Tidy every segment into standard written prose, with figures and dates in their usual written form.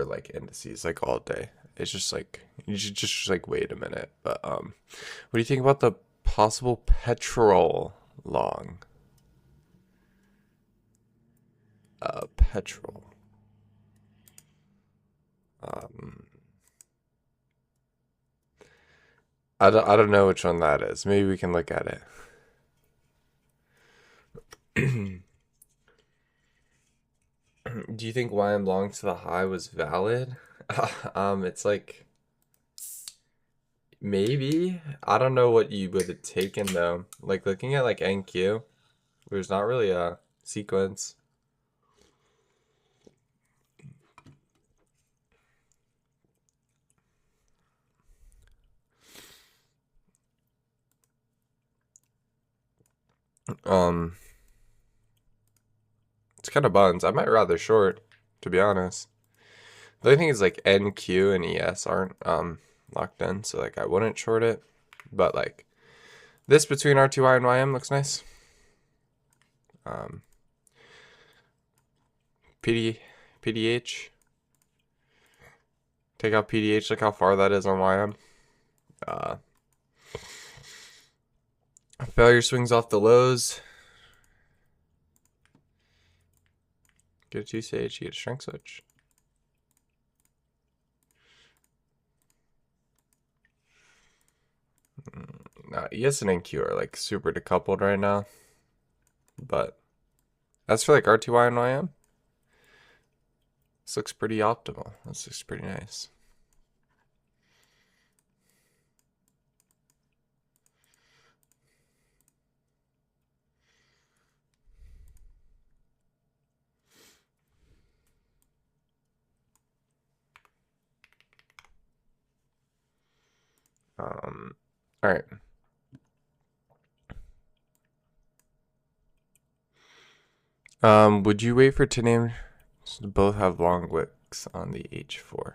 for like indices like all day. It's just like you should just like wait a minute. But what do you think about the possible petrol long? Petrol. Um, I don't know which one that is. Maybe we can look at it. Do you think YM long to the high was valid? It's like maybe. I don't know what you would have taken though. Like looking at like NQ, there's not really a sequence. Um, it's kind of buns. I might rather short, to be honest. The only thing is like NQ and ES aren't locked in, so like I wouldn't short it. But like this between R2Y and YM looks nice. Um, PD, PDH. Take out PDH. Look how far that is on YM. Uh, Failure swings off the lows. Get a 2-stage, you get a strength switch. Now, ES and NQ are like super decoupled right now. But as for like R2Y and YM, this looks pretty optimal. This looks pretty nice. All right. Would you wait for to both have long wicks on the H4?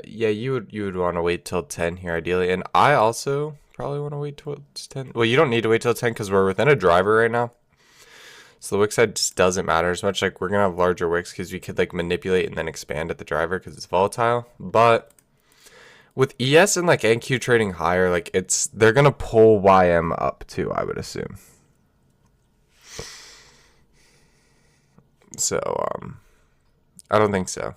Yeah, you would want to wait till 10 here ideally, and I also probably want to wait till it's 10. Well, you don't need to wait till 10 because we're within a driver right now, so the wick side just doesn't matter as much. Like we're gonna have larger wicks because we could like manipulate and then expand at the driver because it's volatile. But with ES and like NQ trading higher, like they're gonna pull YM up too, I would assume. So I don't think so.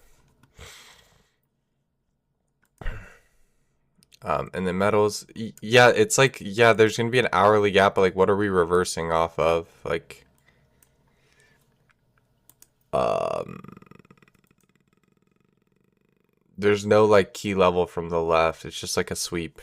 And the metals, yeah, it's like, yeah, there's gonna be an hourly gap, but like, what are we reversing off of? Like, um, there's no like key level from the left. It's just like a sweep.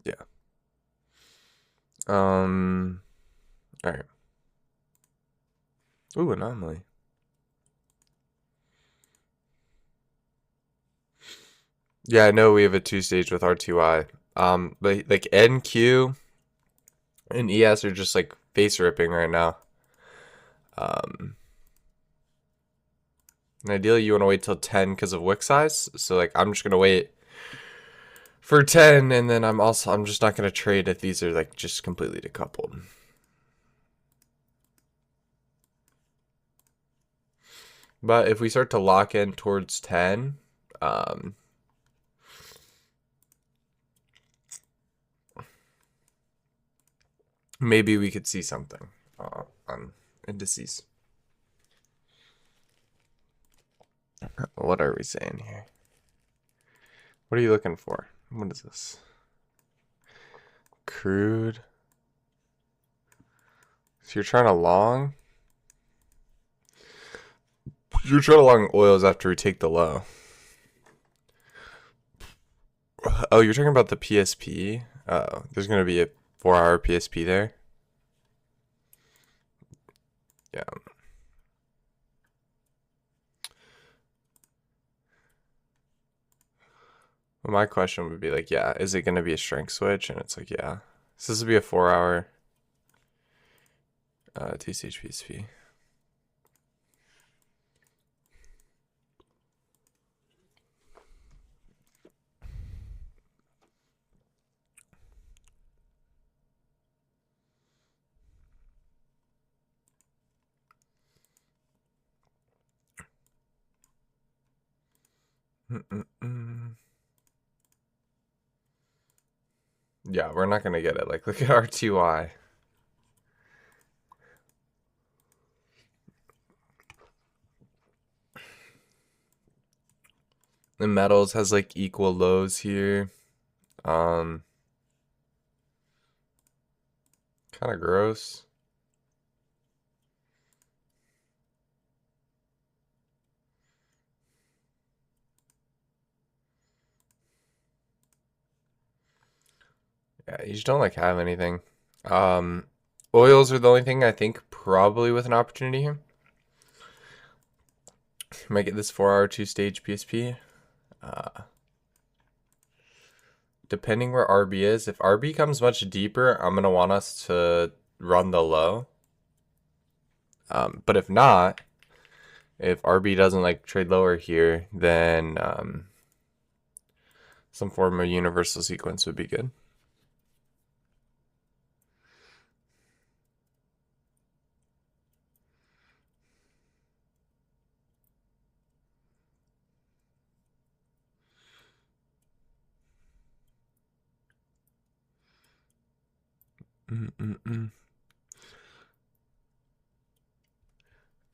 Yeah. All right. Ooh, anomaly. Yeah, I know we have a 2-stage with R2I. But like NQ and ES are just like face ripping right now. Um, and ideally you want to wait till 10 because of wick size. So like I'm just gonna wait for 10, and then I'm just not gonna trade if these are like just completely decoupled. But if we start to lock in towards 10, maybe we could see something on indices. What are we saying here? What are you looking for? What is this? Crude. So you're trying to long? You're trying to long oils after we take the low. Oh, you're talking about the PSP? Oh, there's going to be a 4-hour PSP there? Yeah. Well, my question would be like, yeah, is it going to be a strength switch? And it's like, yeah. So this would be a 4-hour. TCH PSP. Yeah, we're not gonna get it. Like, look at RTY. The metals has like equal lows here. Kind of gross. Yeah, you just don't like have anything. Oils are the only thing I think probably with an opportunity here. Might get this 4-hour 2-stage PSP. Depending where RB is, if RB comes much deeper, I'm gonna want us to run the low. But if not, if RB doesn't like trade lower here, then some form of universal sequence would be good.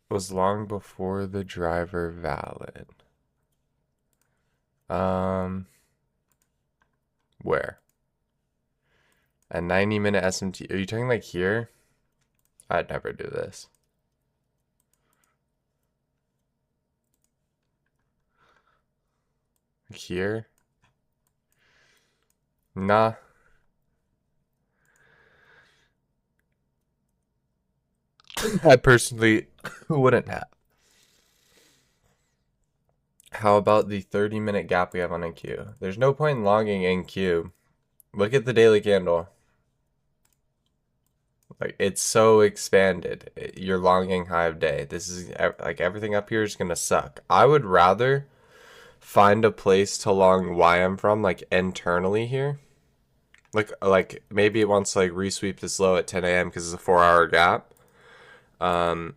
Was long before the driver valid? Where? A 90-minute SMT. Are you talking like here? I'd never do this. Here? Nah. I personally wouldn't have. How about the 30-minute gap we have on NQ? There's no point in logging NQ. Look at the daily candle. Like, it's so expanded. You're logging high of day. This is like everything up here is gonna suck. I would rather find a place to long YM from, like internally here. Like maybe it wants to like resweep this low at 10 a.m. because it's a 4-hour gap. And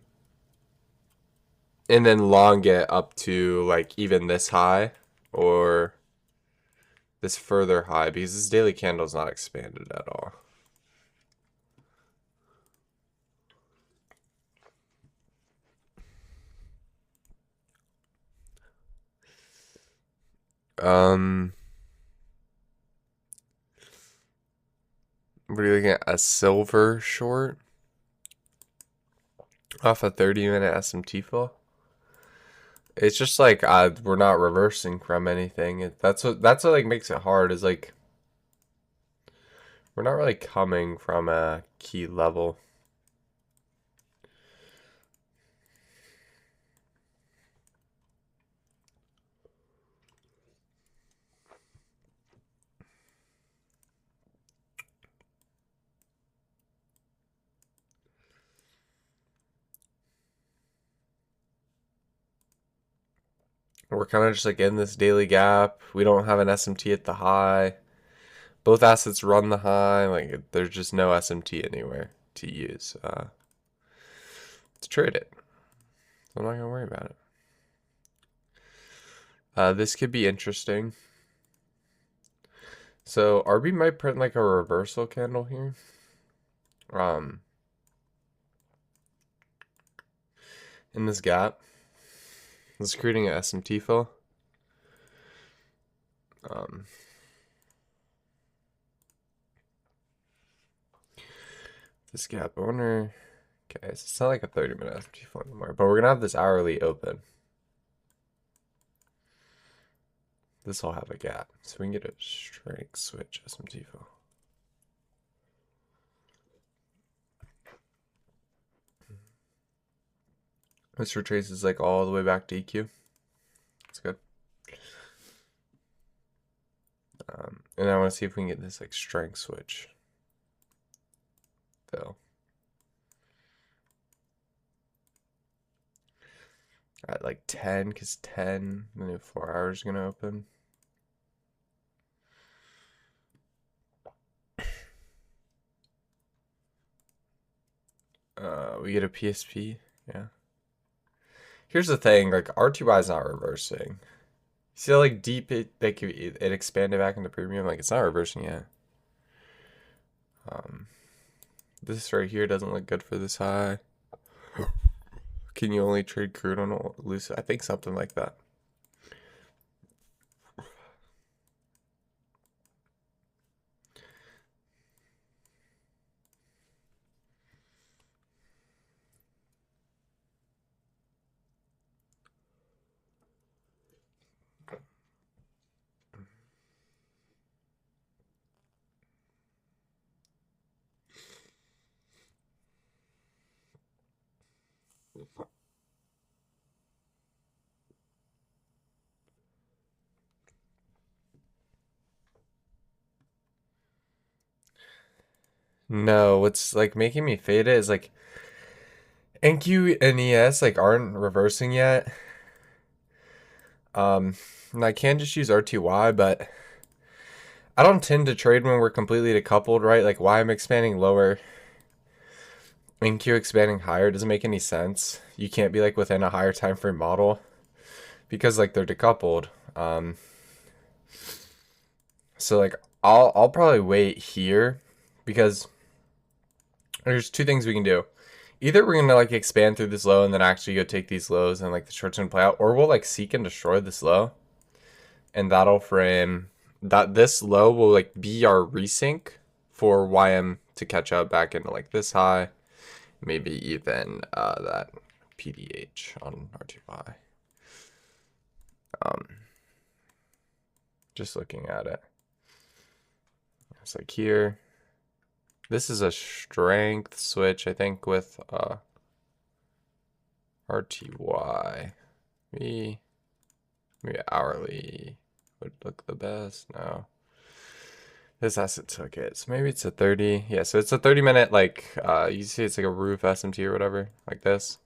then long it up to like even this high or this further high because this daily candle is not expanded at all. What are you looking at? A silver short off a 30-minute SMT fill? It's just like we're not reversing from anything. That's what like makes it hard is like we're not really coming from a key level. We're kind of just like in this daily gap. We don't have an SMT at the high. Both assets run the high. Like there's just no SMT anywhere to use to trade it. So I'm not gonna worry about it. This could be interesting. So RB might print like a reversal candle here. In this gap. It's creating an SMT fill. This gap, I wonder. Okay, so it's not like a 30-minute SMT fill anymore, but we're gonna have this hourly open. This will have a gap, so we can get a strength switch SMT fill. This retraces like all the way back to EQ. That's good. And I want to see if we can get this like strength switch fill. at like 10, because 10, the new 4 hours is going to open. We get a PSP, yeah. Here's the thing, like RTY is not reversing. See how like deep it expanded back into premium? Like it's not reversing yet. This right here doesn't look good for this high. Can you only trade crude on a loose? I think something like that. No, what's like making me fade it is like NQ and ES like aren't reversing yet. And I can just use RTY, but I don't tend to trade when we're completely decoupled, right? Like why I'm expanding lower, NQ expanding higher doesn't make any sense. You can't be like within a higher time frame model because like they're decoupled. So like I'll probably wait here because there's two things we can do. Either we're gonna like expand through this low and then actually go take these lows and like the short's gonna play out, or we'll like seek and destroy this low, and that'll frame that this low will like be our resync for YM to catch up back into like this high, maybe even that PDH on R2Y. Just looking at it, it's like here. This is a strength switch, I think, with RTY. Maybe hourly would look the best. No. This asset took it. So maybe it's a 30. Yeah, so it's a 30-minute, like, you see it's like a roof SMT or whatever, like this.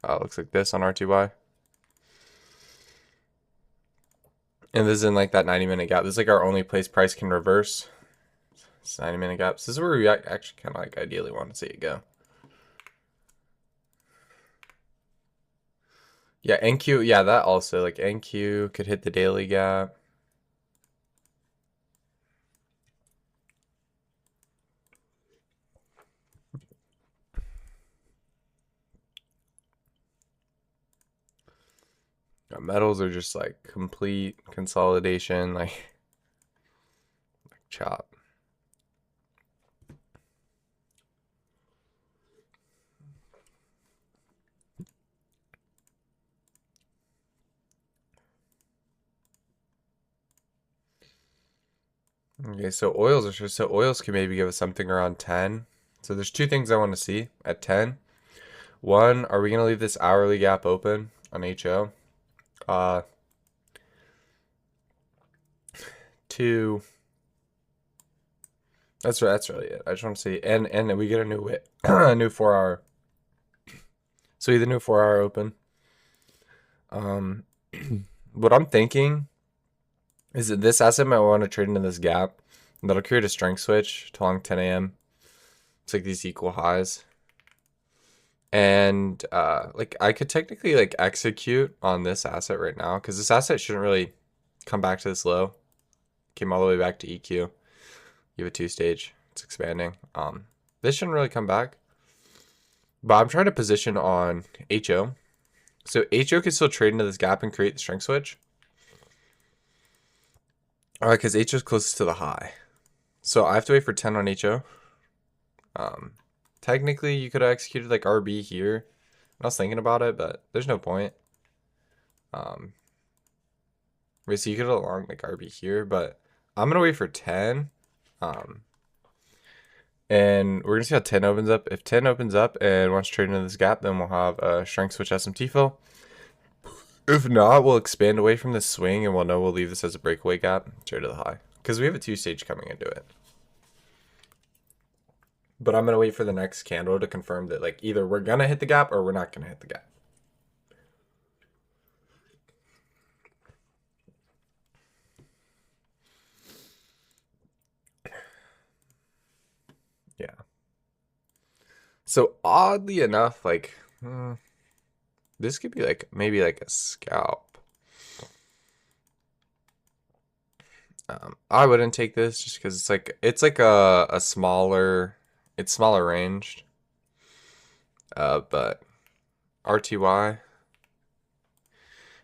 Looks like this on RTY. And this is in like that 90-minute gap. This is like our only place price can reverse. It's 90-minute gaps. This is where we actually kind of like ideally want to see it go. Yeah, NQ. Yeah, that also like NQ could hit the daily gap. Metals are just like complete consolidation, like chop. Okay, so oils can maybe give us something around 10. So there's two things I want to see at 10. One, are we gonna leave this hourly gap open on HO? Two. That's really it. I just want to see, and we get a new a new 4-hour. So either new 4-hour open. What I'm thinking is that this asset might want to trade into this gap. That'll create a strength switch to long 10 a.m. It's like these equal highs. And like I could technically like execute on this asset right now because this asset shouldn't really come back to this low. Came all the way back to EQ. You have a 2-stage. It's expanding. This shouldn't really come back. But I'm trying to position on HO. So HO can still trade into this gap and create the strength switch. Alright, because HO is closest to the high. So I have to wait for 10 on HO. Technically, you could have executed like RB here. I was thinking about it, but there's no point. Wait, so you could have long like RB here, but I'm gonna wait for 10. And we're gonna see how 10 opens up. If 10 opens up and wants to trade into this gap, then we'll have a strength switch SMT fill. If not, we'll expand away from this swing and we'll know we'll leave this as a breakaway gap straight to the high. Because we have a 2-stage coming into it. But I'm gonna wait for the next candle to confirm that like either we're gonna hit the gap or we're not gonna hit the gap. Yeah. So oddly enough, like this could be like maybe like a scalp. I wouldn't take this just because it's like a smaller, it's smaller ranged. But RTY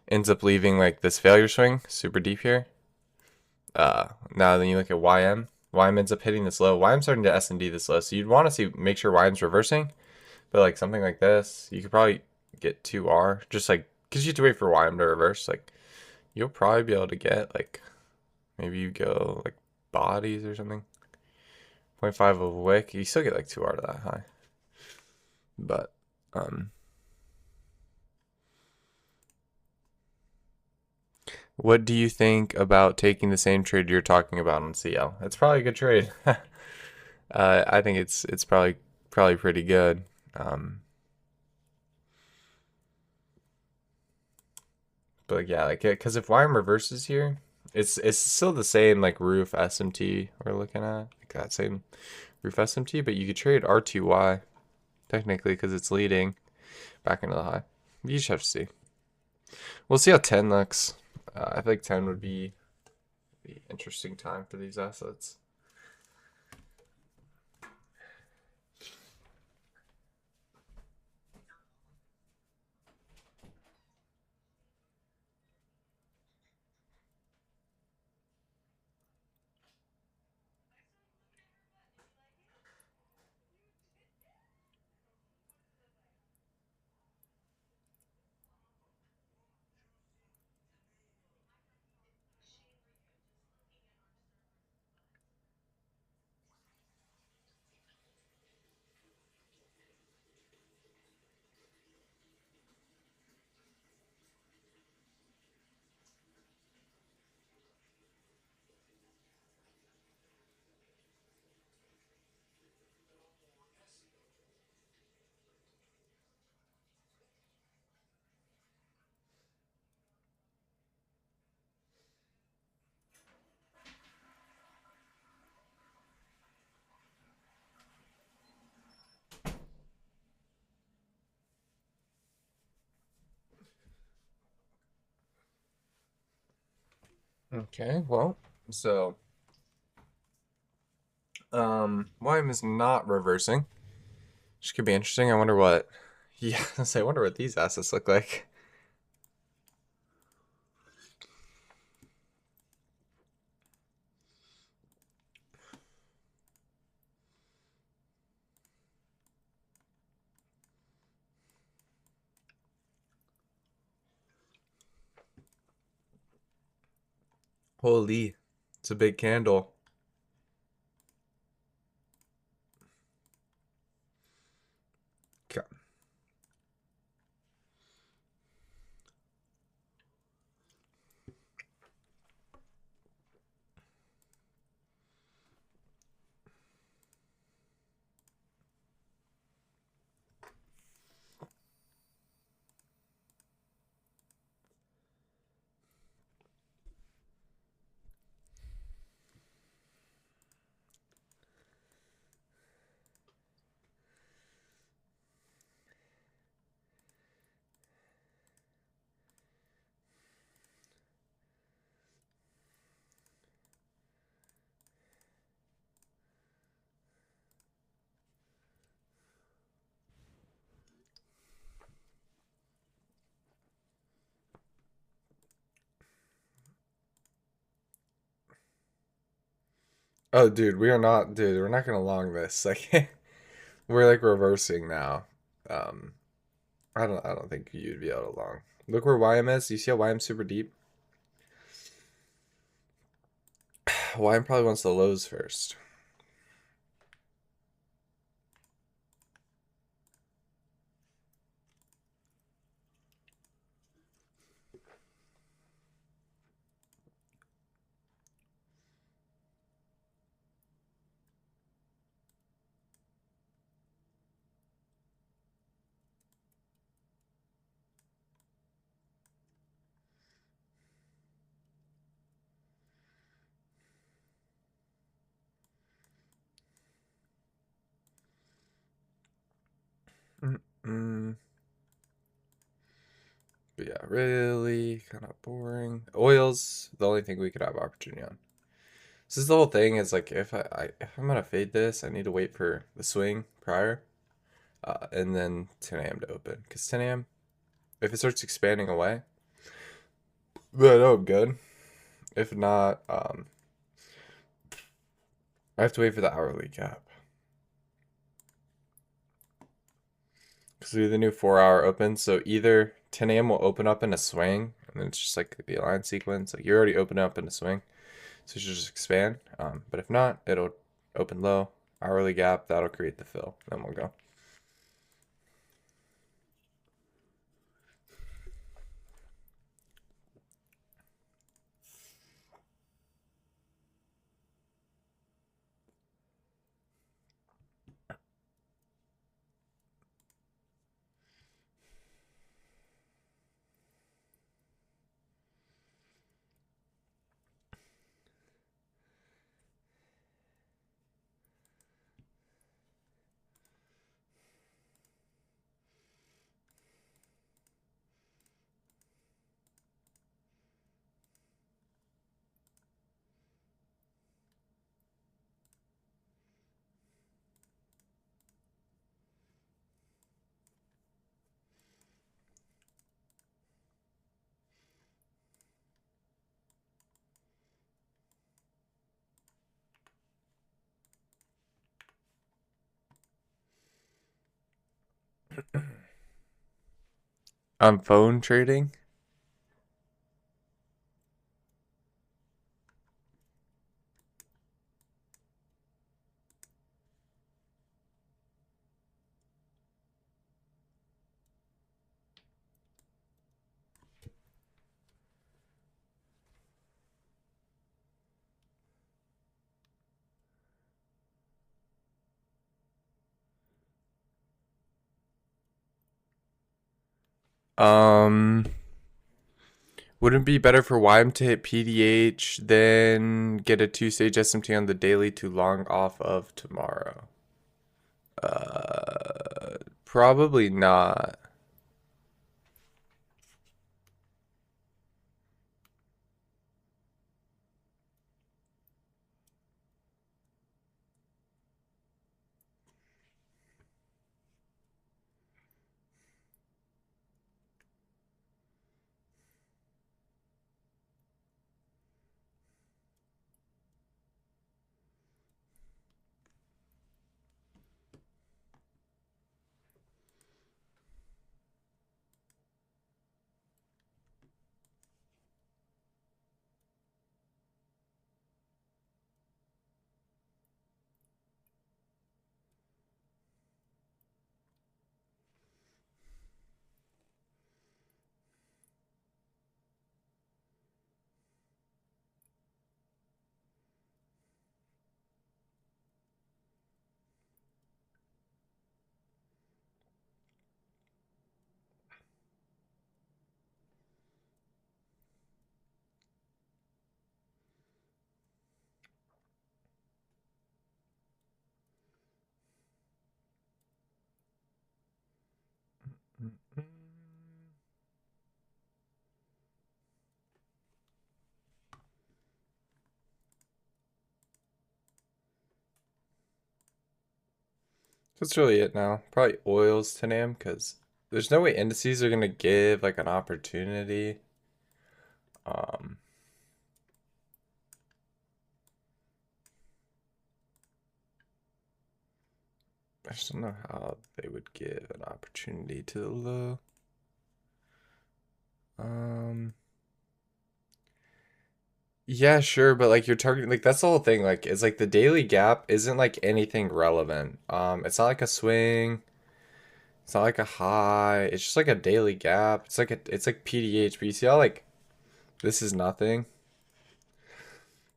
ends up leaving like this failure swing super deep here. Now then you look at YM. YM ends up hitting this low. YM starting to S&D this low, so you'd want to see make sure YM's reversing. But like something like this, you could probably get 2R just like because you have to wait for YM to reverse. Like you'll probably be able to get like maybe you go like bodies or something. 0.5 of a wick. You still get like 2R to that high. But what do you think about taking the same trade you're talking about on CL? It's probably a good trade. I think it's probably pretty good. But like, yeah, like because if YM reverses here, it's still the same like roof SMT we're looking at, like that same roof SMT, but you could trade R2Y technically because it's leading back into the high. You just have to see. We'll see how 10 looks. I think 10 would be the interesting time for these assets. Okay, well, so YM is not reversing, which could be interesting. I wonder what. Yeah, I wonder what these assets look like. Holy, it's a big candle. Okay. Oh, dude, we're not gonna long this. Like, we're like reversing now. Um, I don't think you'd be able to long. Look where YM is. You see how YM's super deep? YM probably wants the lows first. Mm-mm. But yeah, really kind of boring. Oils, the only thing we could have opportunity on. This is the whole thing is like if I'm gonna fade this, I need to wait for the swing prior, and then 10 a.m. to open. Because 10 a.m. if it starts expanding away, then oh good. If not, I have to wait for the hourly gap. Because we have the new 4 hour open, so either 10 a.m. will open up in a swing, and then it's just like the align sequence. Like you're already open up in a swing, so it should just expand. But if not, it'll open low, hourly gap, that'll create the fill. Then we'll go. On phone trading, um, wouldn't it be better for YM to hit PDH than get a 2 stage SMT on the daily to long off of tomorrow? Probably not. That's really it now. Probably oils 10 a.m. because there's no way indices are gonna give like an opportunity. Um, I just don't know how they would give an opportunity to the low. Um, yeah, sure, but like you're targeting like that's the whole thing. Like it's like the daily gap isn't like anything relevant. It's not like a swing. It's not like a high. It's just like a daily gap. It's like PDH, but you see how like this is nothing.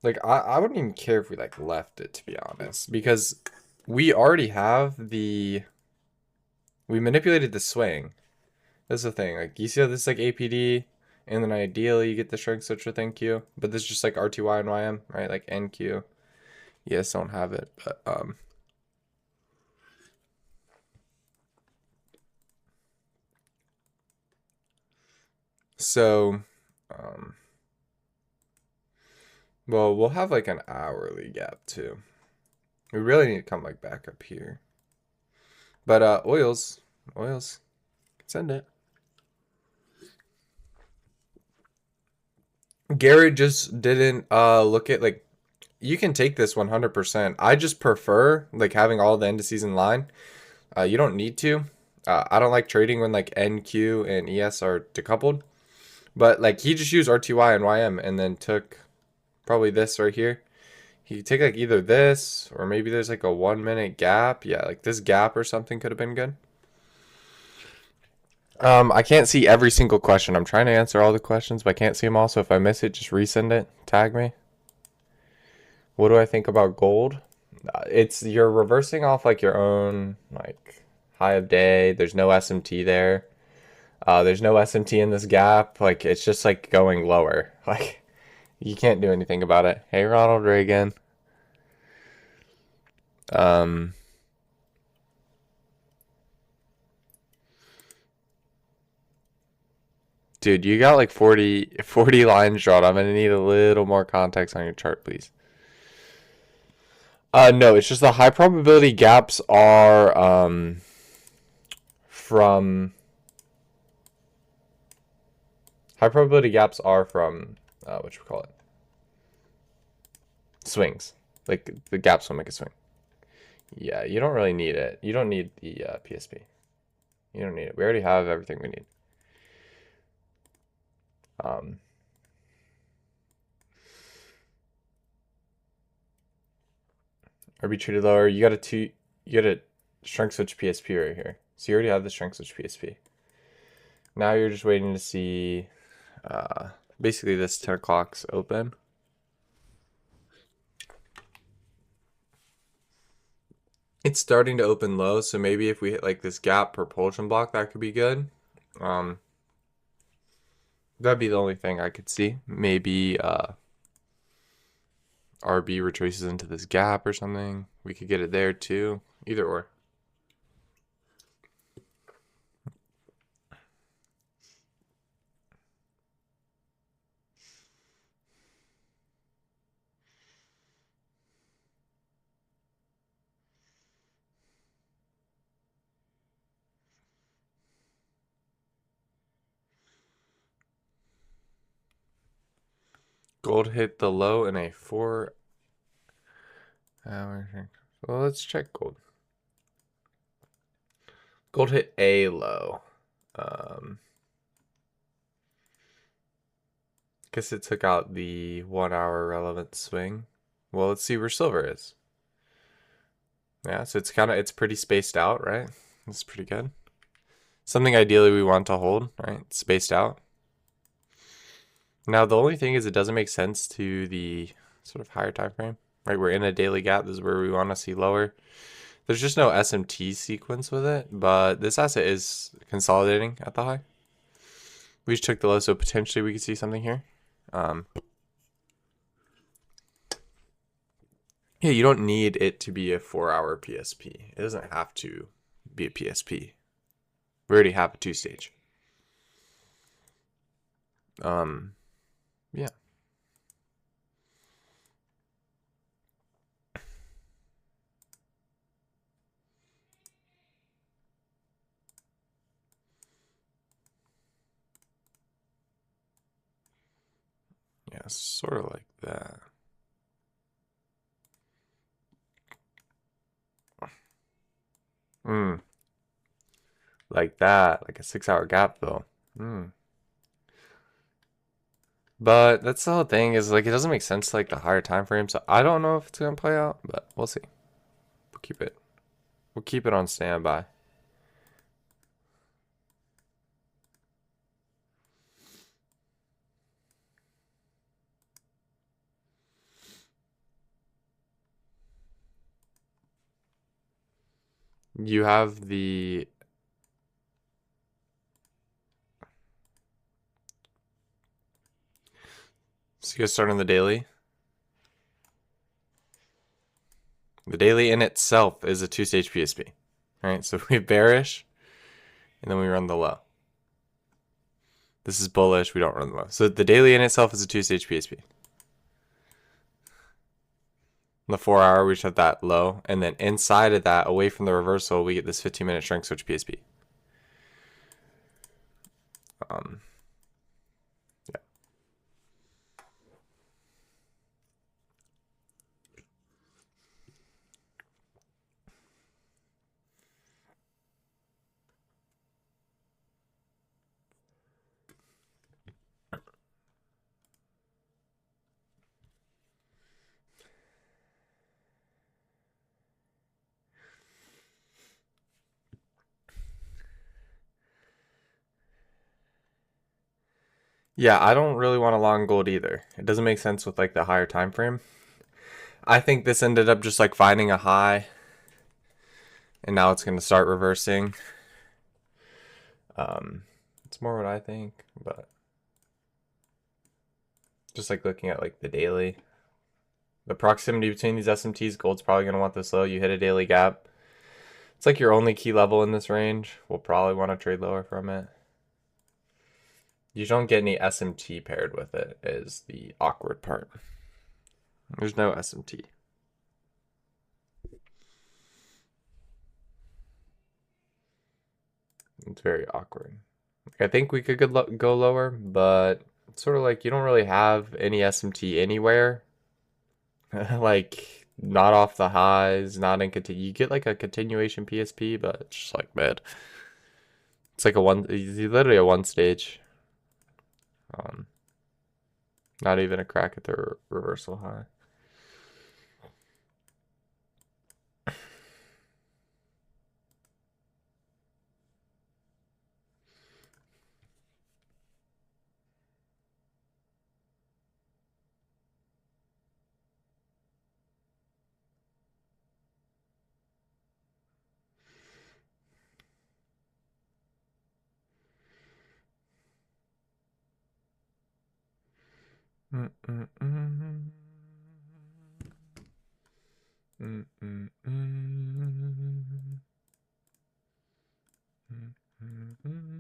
Like I wouldn't even care if we like left it to be honest, because we already have we manipulated the swing. That's the thing. Like you see how this is like APD, and then ideally you get the strength switcher thank you. But this is just like RTY and YM, right? Like NQ. Yes, don't have it, but So, um, well, we'll have like an hourly gap too. We really need to come like back up here. But oils, send it. Garrett just didn't look at like you can take this 100%. I just prefer like having all the end of season line. You don't need to. I don't like trading when like NQ and ES are decoupled. But like he just used RTY and YM and then took probably this right here. He could take like either this or maybe there's like a 1 minute gap. Yeah, like this gap or something could have been good. I can't see every single question. I'm trying to answer all the questions, but I can't see them all. So if I miss it, just resend it. Tag me. What do I think about gold? It's you're reversing off like your own like high of day. There's no SMT there. There's no SMT in this gap. Like it's just like going lower. Like you can't do anything about it. Hey, Ronald Reagan. Um, Dude, you got like 40 lines drawn. I'm gonna need a little more context on your chart, please. No, it's just the high probability gaps are from high probability gaps are from what you call it? Swings. Like the gaps will make a swing. Yeah, you don't really need it. You don't need the PSP. You don't need it. We already have everything we need. RB treated lower. You got a strength switch PSP right here. So you already have the strength switch PSP. Now you're just waiting to see basically this 10 o'clock's open. It's starting to open low, so maybe if we hit like this gap propulsion block, that could be good. That'd be the only thing I could see. Maybe RB retraces into this gap or something. We could get it there too. Either or. Gold hit the low in a 4-hour. Well, let's check gold. Gold hit a low. Guess it took out the 1 hour relevant swing. Well, let's see where silver is. Yeah, so it's pretty spaced out, right? That's pretty good. Something ideally we want to hold, right? Spaced out. Now the only thing is it doesn't make sense to the sort of higher time frame, right? We're in a daily gap. This is where we want to see lower. There's just no SMT sequence with it, but this asset is consolidating at the high. We just took the low, so potentially we could see something here. Yeah, you don't need it to be a 4-hour PSP. It doesn't have to be a PSP. We already have a 2-stage. Yeah. Yeah, sort of like that. Like that, like a 6-hour gap though. But that's the whole thing is like it doesn't make sense like the higher time frame. So I don't know if it's gonna play out, but we'll see. We'll keep it on standby. You have the so you guys start on the daily. The daily in itself is a 2-stage PSP. Right? So we bearish and then we run the low. This is bullish. We don't run low. So the daily in itself is a 2-stage PSP. The 4 hour, we shut that low. And then inside of that, away from the reversal, we get this 15-minute strength switch PSP. Yeah. Yeah, I don't really want a long gold either. It doesn't make sense with like the higher time frame. I think this ended up just like finding a high, and now it's going to start reversing. It's more what I think, but just like looking at like the daily, the proximity between these SMTs, gold's probably going to want this low. You hit a daily gap. It's like your only key level in this range. We'll probably want to trade lower from it. You don't get any SMT paired with it is the awkward part. There's no SMT. It's very awkward. I think we could go lower, but it's sort of like you don't really have any SMT anywhere. Like, not off the highs, not in continue. You get like a continuation PSP, but it's just like mid. It's like it's literally a one stage. Um, Not even a crack at the reversal high. Mm -mm -mm. Mm -mm -mm. Mm -mm -mm.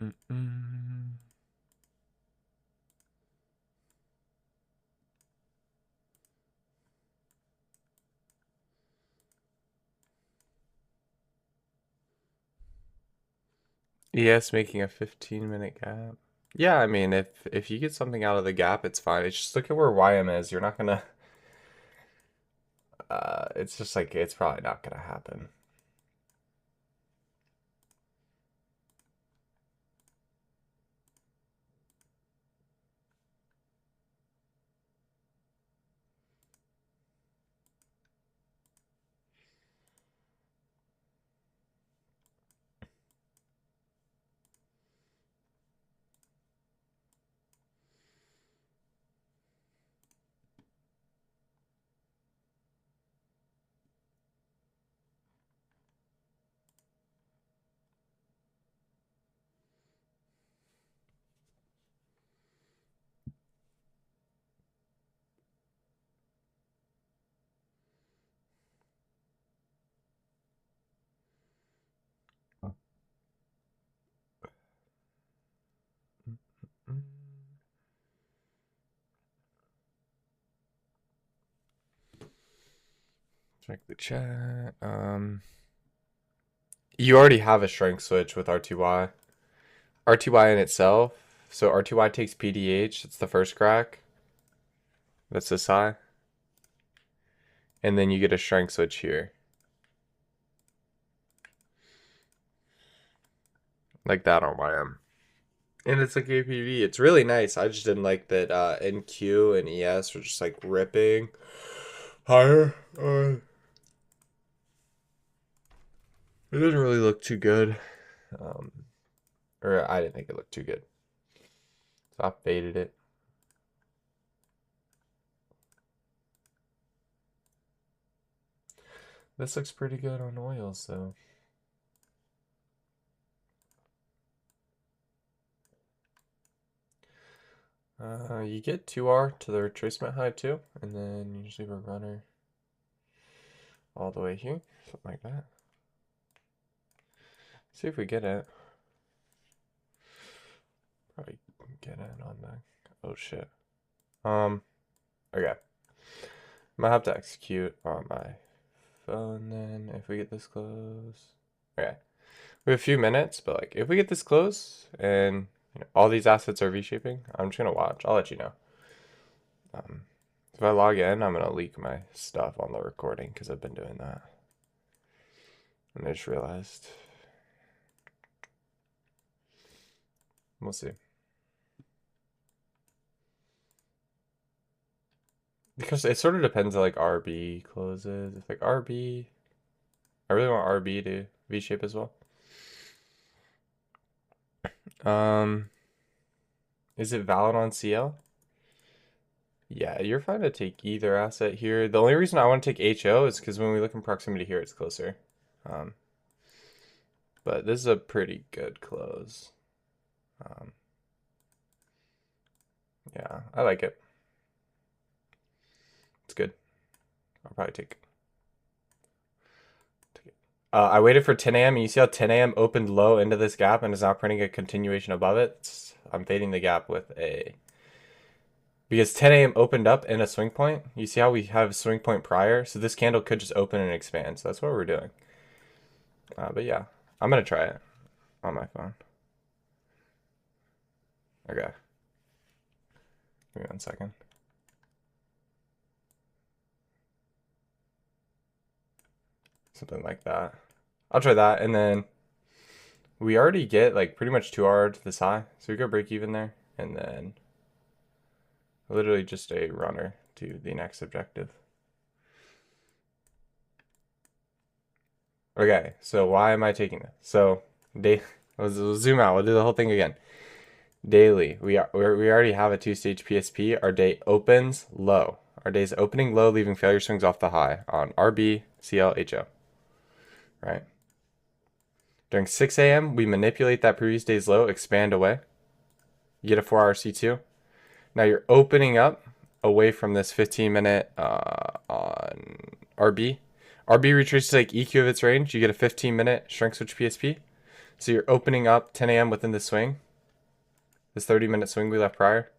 Mm -mm. ES making a 15-minute gap. Yeah, I mean, if you get something out of the gap, it's fine. It's just look at where YM is. You're not gonna. It's just like it's probably not gonna happen. Check the chat. You already have a strength switch with RTY. RTY in itself. So RTY takes PDH. It's the first crack. That's this high. And then you get a strength switch here. Like that on YM. And it's like APV. It's really nice. I just didn't like that NQ and ES were just like ripping higher. It doesn't really look too good. Or I didn't think it looked too good. So I faded it. This looks pretty good on oils, though. You get 2R to the retracement high too, and then you just leave a runner all the way here, something like that. See if we get it. Probably get it on the. Oh shit. Okay. I might have to execute on my phone then if we get this close. Okay. We have a few minutes, but like if we get this close and all these assets are V-shaping, I'm just gonna watch. I'll let you know. If I log in, I'm gonna leak my stuff on the recording because I've been doing that. And I just realized. We'll see. Because it sort of depends on like RB closes. If like RB, I really want RB to V-shape as well. Is it valid on CL? Yeah, you're fine to take either asset here. The only reason I want to take HO is because when we look in proximity here, it's closer. But this is a pretty good close. Yeah, I like it. It's good. I'll probably take it. I waited for 10 a.m. and you see how 10 a.m. opened low into this gap and is now printing a continuation above it. I'm fading the gap with a... Because 10 a.m. opened up in a swing point. You see how we have a swing point prior? So this candle could just open and expand. So that's what we're doing. But yeah, I'm going to try it on my phone. Okay. Give me 1 second. Something like that. I'll try that. And then we already get like pretty much 2R to this high. So we go break even there. And then literally just a runner to the next objective. Okay, so why am I taking this? So we'll zoom out. We'll do the whole thing again. Daily, we already have a 2-stage PSP. Our day opens low. Our day is opening low, leaving failure swings off the high on RB, CL, HO. Right. During 6 a.m., we manipulate that previous day's low, expand away. You get a 4-hour C2. Now you're opening up away from this 15-minute on RB. RB retraces like EQ of its range. You get a 15-minute shrink switch PSP. So you're opening up 10 a.m. within the swing. This 30-minute swing we left prior.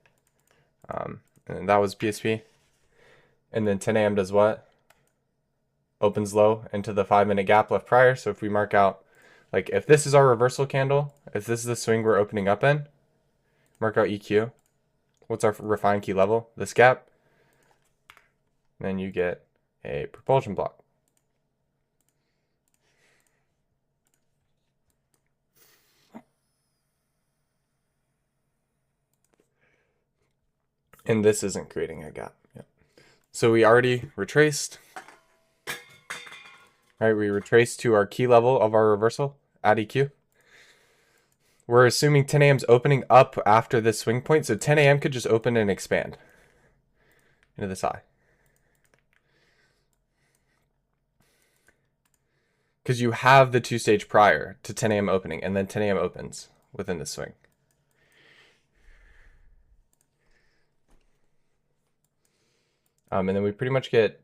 And that was PSP. And then 10 a.m. does what? Opens low into the 5-minute gap left prior. So if we mark out, like if this is our reversal candle, if this is the swing we're opening up in, mark out EQ. What's our refined key level? This gap. Then you get a propulsion block. And this isn't creating a gap. Yep. So we already retraced. All right, we retraced to our key level of our reversal at EQ. We're assuming 10 a.m.'s opening up after this swing point. So 10 a.m. could just open and expand into this high. Because you have the 2-stage prior to 10 a.m. opening, and then 10 a.m. opens within the swing. And then we pretty much get,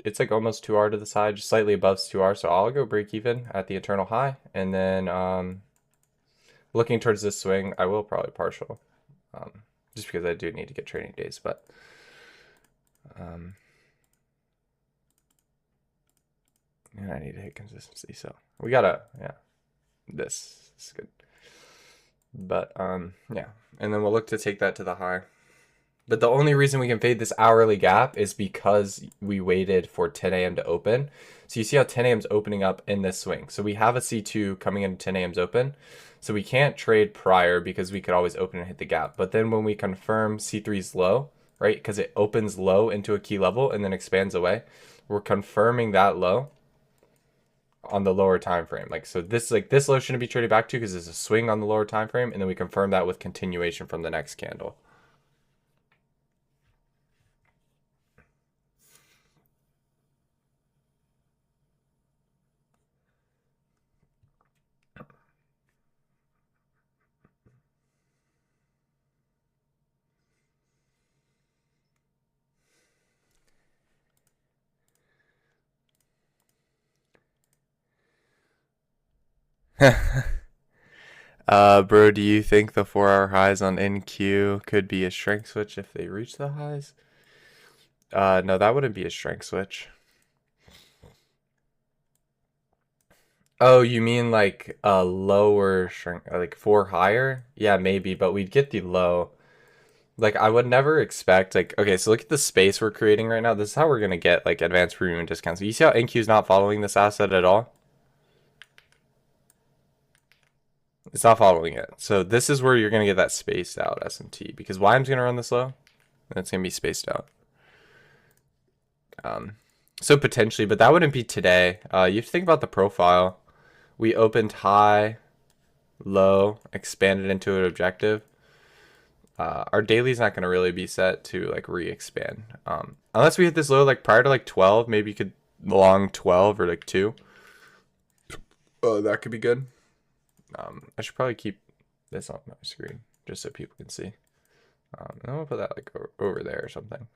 it's like almost 2R to the side, just slightly above 2R. So I'll go break even at the eternal high. And then looking towards this swing, I will probably partial. Just because I do need to get trading days. But and I need to hit consistency. So we gotta, yeah, this is good. But yeah, and then we'll look to take that to the high. But the only reason we can fade this hourly gap is because we waited for 10 a.m. to open. So you see how 10 a.m.'s opening up in this swing. So we have a C2 coming into 10 a.m.'s open. So we can't trade prior because we could always open and hit the gap. But then when we confirm C3's low, right, because it opens low into a key level and then expands away, we're confirming that low on the lower time frame. Like, so this low shouldn't be traded back to because it's a swing on the lower time frame, and then we confirm that with continuation from the next candle. Bro, do you think the 4-hour highs on NQ could be a strength switch if they reach the highs? No, that wouldn't be a strength switch. Oh, you mean like a lower strength, like 4 higher? Yeah, maybe, but we'd get the low. Like, I would never expect, like, okay, so look at the space we're creating right now. This is how we're gonna get, like, advanced premium discounts. You see how NQ is not following this asset at all? It's not following it. So this is where you're gonna get that spaced out SMT, because YM's gonna run this low, and it's gonna be spaced out. So potentially, but that wouldn't be today. You have to think about the profile. We opened high, low, expanded into an objective. Our daily's not going to really be set to like re-expand. Unless we hit this low like prior to like 12, maybe you could long 12 or like 2. Oh, that could be good. I should probably keep this on my screen just so people can see. And I'm gonna put that like over there or something.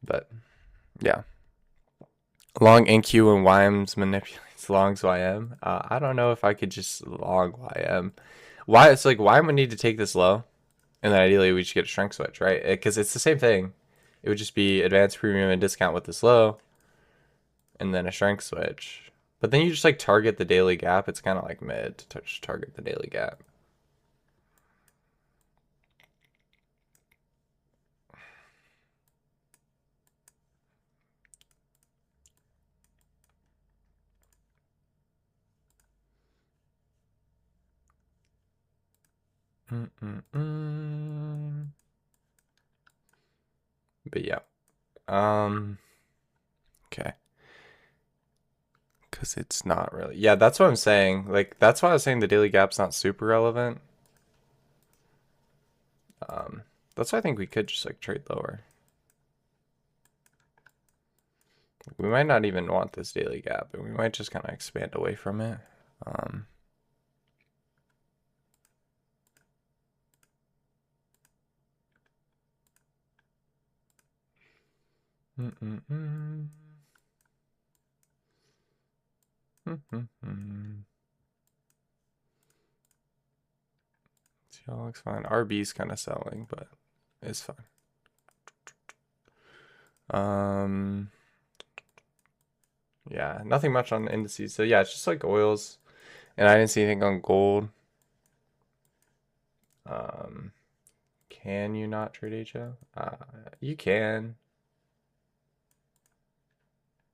But yeah, long NQ and YMs manipulates longs YM. I don't know if I could just long YM. Why it's like YM would need to take this low, and then ideally we should get a strength switch, right? Because it's the same thing. It would just be advanced premium and discount with this low, and then a strength switch. But then you just like target the daily gap. It's kind of like mid to just target the daily gap. But yeah. Okay. Because it's not really. Yeah, that's what I'm saying. Like, that's why I was saying the daily gap's not super relevant. That's why I think we could just like trade lower. We might not even want this daily gap, and we might just kind of expand away from it. CL looks fine. RB's kind of selling, but it's fine. Yeah, nothing much on the indices. So yeah, it's just like oils, and I didn't see anything on gold. Can you not trade HO? You can.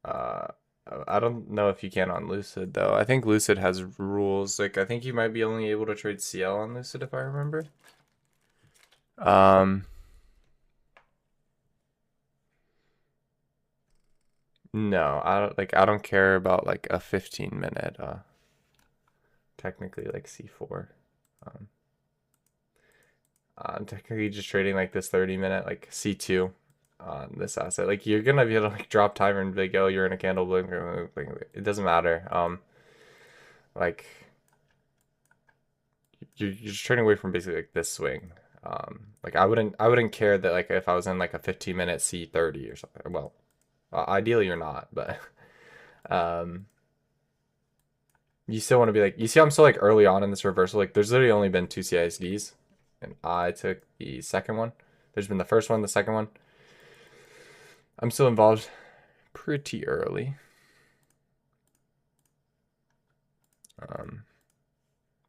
I don't know if you can on Lucid though. I think Lucid has rules. Like I think you might be only able to trade CL on Lucid if I remember. No, I don't care about like a 15-minute technically like C4. I'm technically just trading like this 30-minute like C2 on this asset. Like you're gonna be able to like drop timer and be like, oh, you're in a candle blink. It doesn't matter. Like you're just trading away from basically like this swing. Like I wouldn't care that like if I was in like a 15-minute C30 or something. Well, ideally you're not, but you still want to be like, you see, I'm still like early on in this reversal. Like there's literally only been 2 CISDs, and I took the second one. There's been the first one, the second one. I'm still involved pretty early.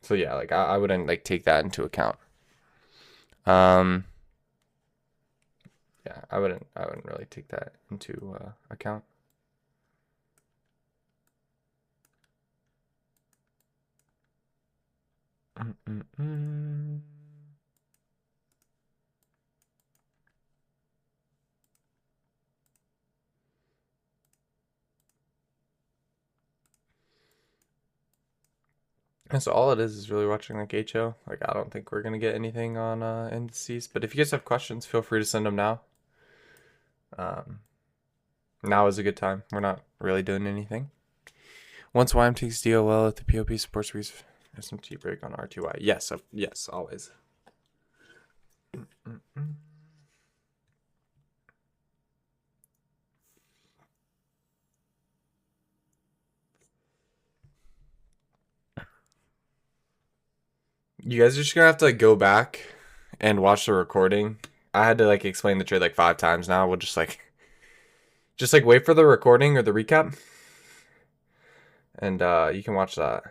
So yeah, like I wouldn't like take that into account. Yeah, I wouldn't really take that into account. And so all it is really watching like HO. Like I don't think we're gonna get anything on indices. But if you guys have questions, feel free to send them now. Now is a good time. We're not really doing anything. Once YM takes DOL at the POP supports SMT break on R2Y. Yes, yes, always. You guys are just gonna have to like go back and watch the recording. I had to like explain the trade like 5 times now. We'll just like wait for the recording or the recap, and you can watch that.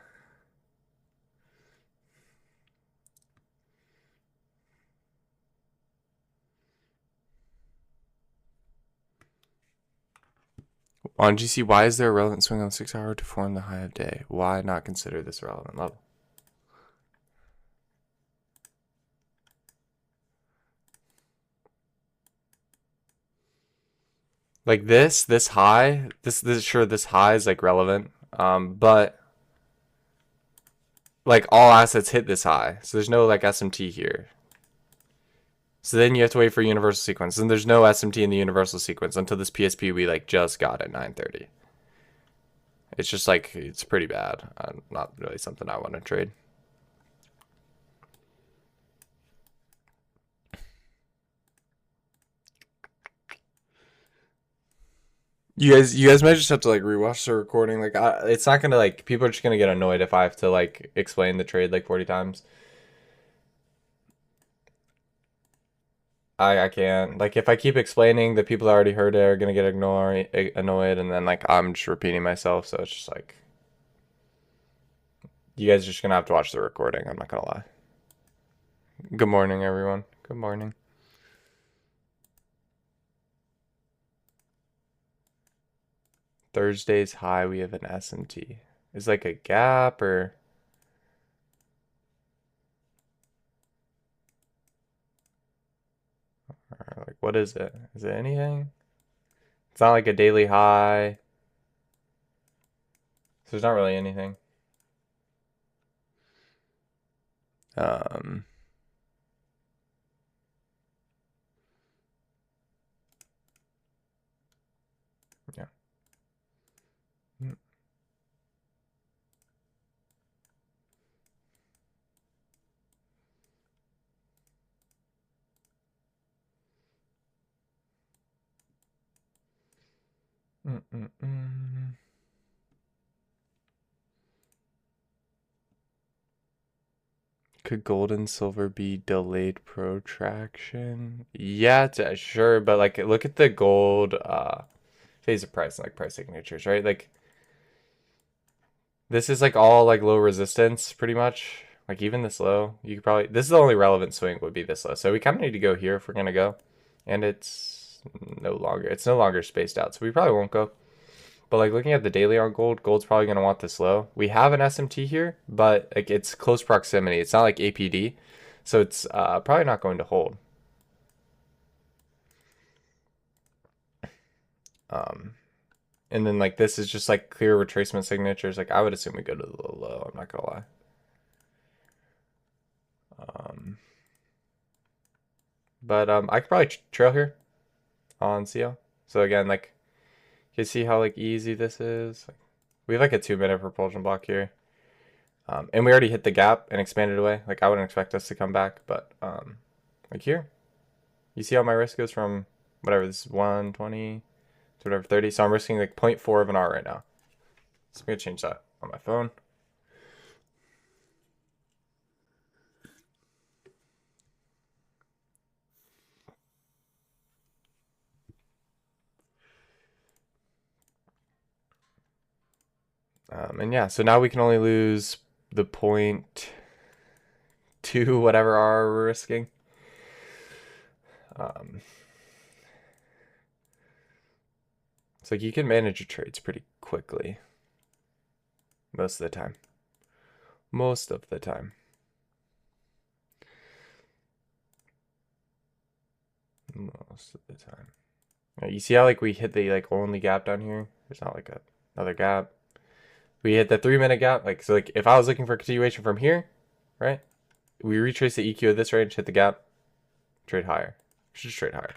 On GC, why is there a relevant swing on 6 hour to form the high of day? Why not consider this a relevant level? Like this high, this high is like relevant. But like all assets hit this high, so there's no like SMT here. So then you have to wait for universal sequence, and there's no SMT in the universal sequence until this PSP we like just got at 9:30. It's just like it's pretty bad. Not really something I want to trade. You guys might just have to like rewatch the recording. Like, it's not gonna like people are just gonna get annoyed if I have to like explain the trade like 40 times. I can't. Like, if I keep explaining, the people that already heard it are gonna get annoyed, and then like I'm just repeating myself. So it's just like you guys are just gonna have to watch the recording. I'm not gonna lie. Good morning, everyone. Good morning. Thursday's high. We have an SMT. Is like a gap or like what is it? Is it anything? It's not like a daily high. So there's not really anything. Um, yeah. Mm, mm, mm, mm. Could gold and silver be delayed protraction? Yeah, sure, but like look at the gold phase of price and like price signatures, right? Like this is like all like low resistance pretty much. Like even this low, you could probably this is the only relevant swing would be this low. So we kind of need to go here if we're gonna go. And it's no longer spaced out, so we probably won't go. But like looking at the daily on gold, gold's probably gonna want this low. We have an SMT here, but like it's close proximity. It's not like APD, so it's probably not going to hold. Um, and then like this is just like clear retracement signatures. Like I would assume we go to the low. I'm not gonna lie. But I could probably trail here on CL. So again, like you see how like easy this is. Like, we have like a 2-minute propulsion block here. And we already hit the gap and expanded away. Like I wouldn't expect us to come back, but like here, you see how my risk goes from whatever this is 120 to whatever 30. So I'm risking like 0.4 of an R right now. So I'm gonna change that on my phone. And yeah, so now we can only lose the 0.2 whatever R we're risking. So like you can manage your trades pretty quickly. Most of the time. Most of the time. Most of the time. You see how like we hit the like only gap down here? There's not like another gap. We hit the 3-minute gap. Like so like if I was looking for continuation from here, right? We retrace the EQ of this range, hit the gap, trade higher. Should just trade higher.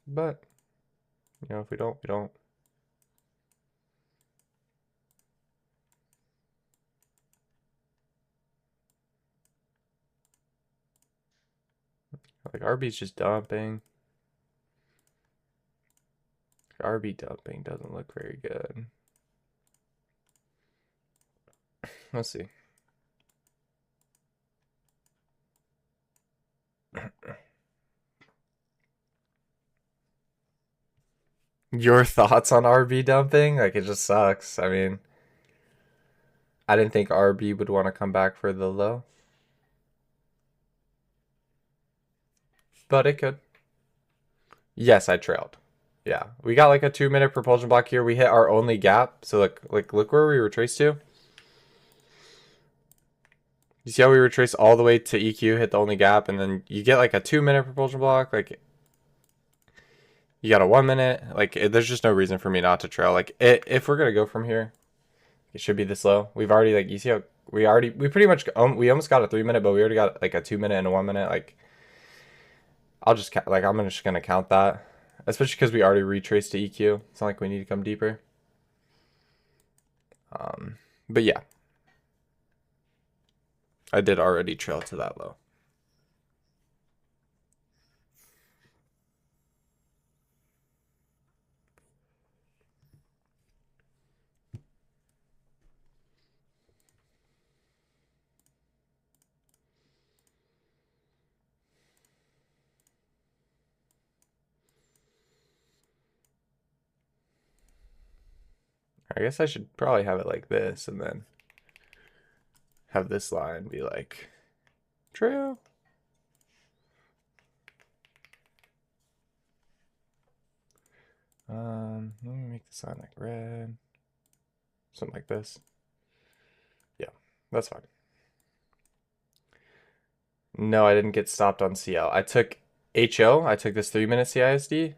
But you know, if we don't, we don't. Like RB's just dumping. RB dumping doesn't look very good. Let's see. Your thoughts on RB dumping? Like, it just sucks. I mean, I didn't think RB would want to come back for the low, but it could. Yes, I trailed. Yeah, we got like a 2 minute propulsion block here. We hit our only gap. So look where we retraced to. You see how we retraced all the way to EQ, hit the only gap, and then you get like a 2 minute propulsion block. Like, you got a 1 minute. Like, there's just no reason for me not to trail. Like, if we're gonna go from here, it should be this low. We've already, like, you see how we pretty much we almost got a 3 minute, but we already got like a 2 minute and a 1 minute. Like, I'll just like I'm just gonna count that, especially because we already retraced to EQ. It's not like we need to come deeper. But yeah, I did already trail to that low. I guess I should probably have it like this and then have this line be like trail. Let me make the sign like red. Something like this. Yeah, that's fine. No, I didn't get stopped on CL. I took HO. I took this 3 minute CISD,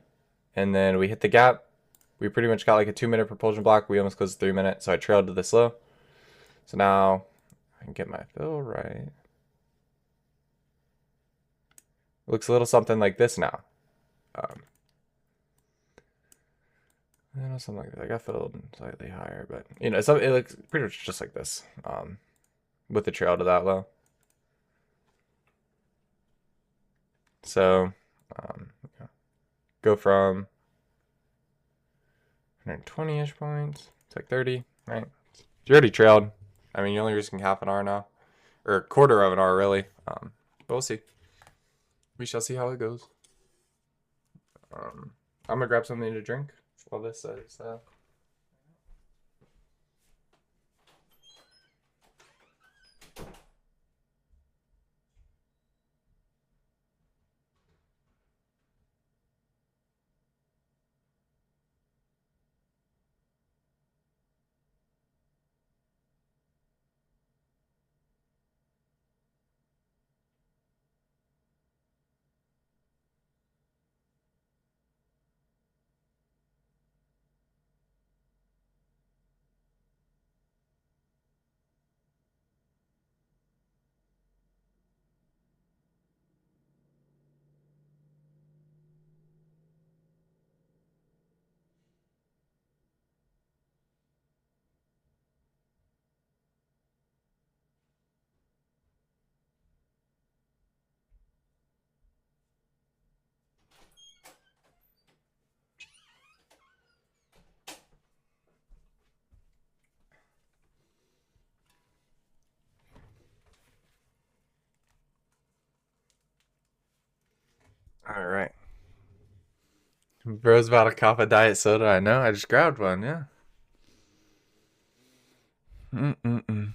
and then we hit the gap. We pretty much got like a 2 minute propulsion block. We almost closed the 3 minute, so I trailed to this low. So now I can get my fill right. Looks a little something like this now. Something like that. I got filled slightly higher, but it looks pretty much just like this. With the trail to that low. So, go from 120-ish points to like 30, right? You already trailed. I mean, you're only risking half an hour now, or a quarter of an hour, really. But we'll see. We shall see how it goes. I'm gonna grab something to drink while this is. All right. Bro's about to cop a diet soda. I know. I just grabbed one. Yeah. Mm-mm-mm.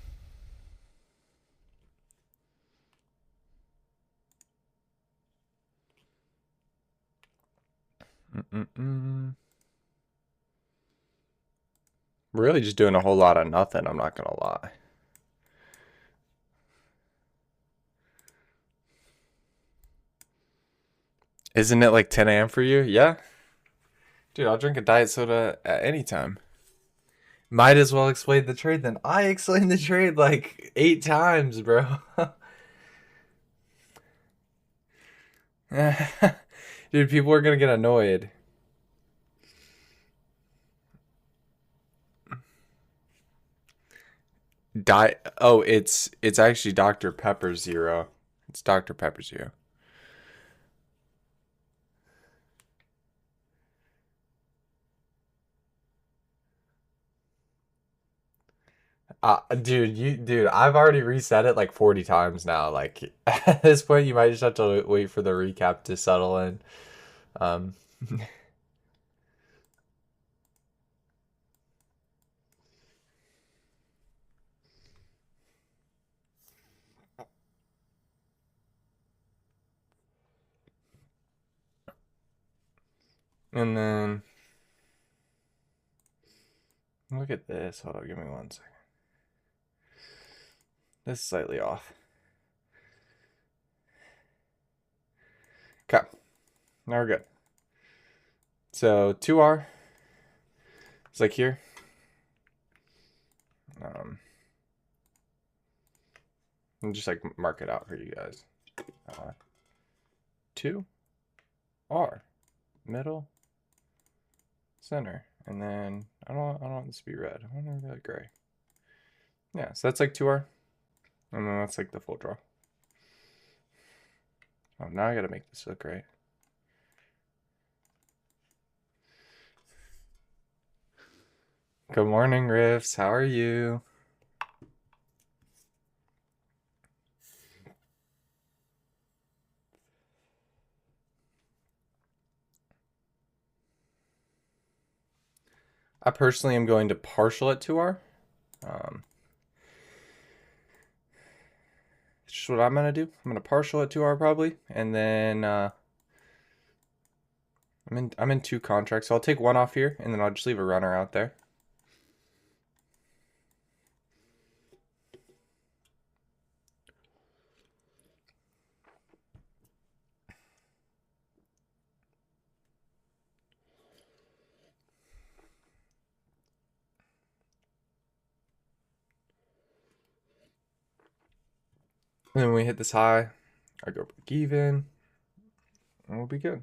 Mm-mm-mm. Really just doing a whole lot of nothing, I'm not gonna lie. Isn't it like 10 a.m. for you? Yeah? Dude, I'll drink a diet soda at any time. Might as well explain the trade then. I explained the trade like 8 times, bro. Dude, people are gonna get annoyed. Oh, it's actually Dr. Pepper Zero. It's Dr. Pepper Zero. Dude, I've already reset it like 40 times now. Like at this point, you might just have to wait for the recap to settle in. Um, And then look at this. Hold on, give me 1 second. This is slightly off. Okay, now we're good. So 2R is like here. And just like mark it out for you guys. 2R, middle, center, and then I don't want this to be red. I want it to be like gray. Yeah, so that's like 2R, and then that's like the full draw. Oh, now I gotta make this look right. Good morning, Riffs. How are you? I personally am going to partial at 2R. It's just what I'm gonna do. I'm gonna partial at 2R probably, and then I'm in 2 contracts, so I'll take 1 off here, and then I'll just leave a runner out there. And then when we hit this high, I go break even, and we'll be good.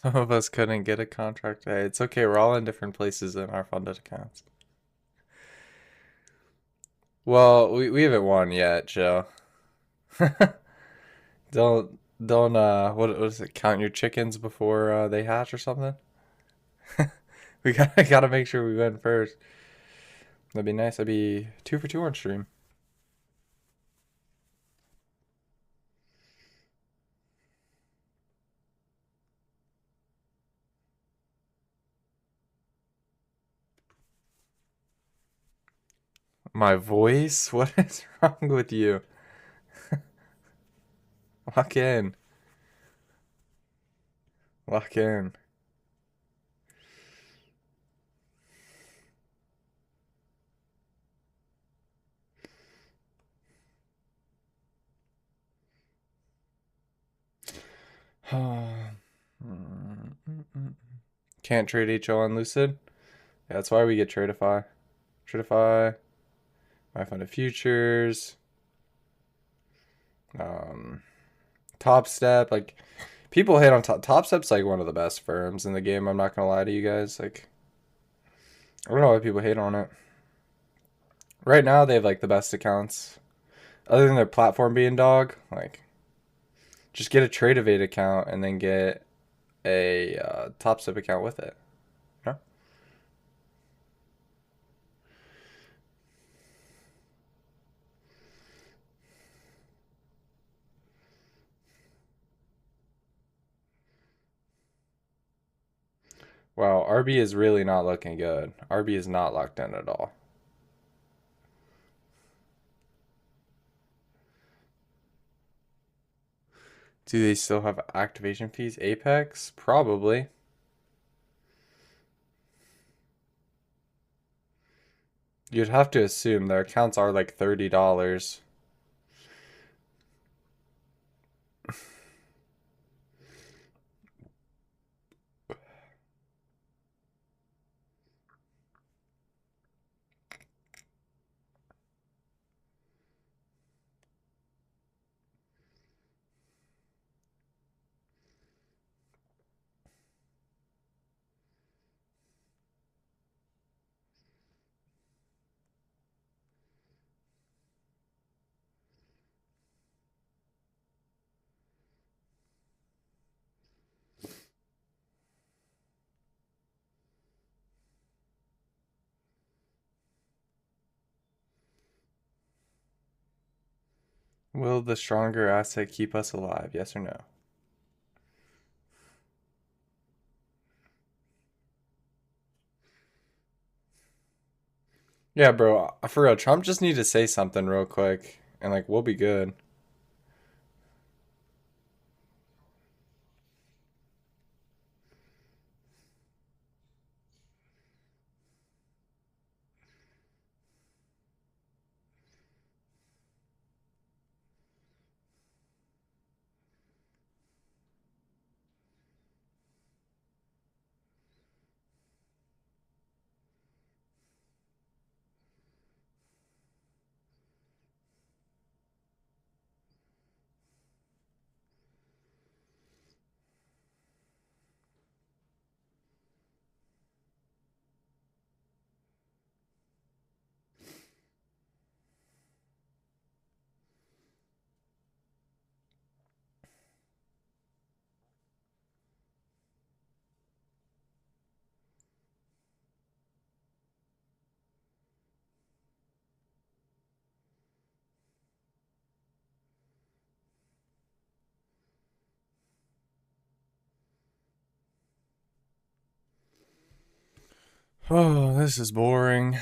Some of us couldn't get a contract. Hey, it's okay. We're all in different places in our funded accounts. Well, we haven't won yet, Joe. Don't what was it? Count your chickens before they hatch or something. We gotta make sure we win first. That'd be nice. That'd be 2 for 2 on stream. My voice? What is wrong with you? Lock in. Lock in. Can't trade HO on Lucid. Yeah, that's why we get Tradeify. Tradeify. My Funded Futures. Top Step. Like, people hate on Top Step's like one of the best firms in the game. I'm not gonna lie to you guys. Like, I don't know why people hate on it. Right now, they have like the best accounts. Other than their platform being dog, like, just get a Tradeovate account and then get a Top Step account with it. You know? Wow, RB is really not looking good. RB is not locked in at all. Do they still have activation fees? Apex? Probably. You'd have to assume their accounts are like $30. Will the stronger asset keep us alive? Yes or no? Yeah, bro. For real, Trump just need to say something real quick, and like we'll be good. Oh, this is boring.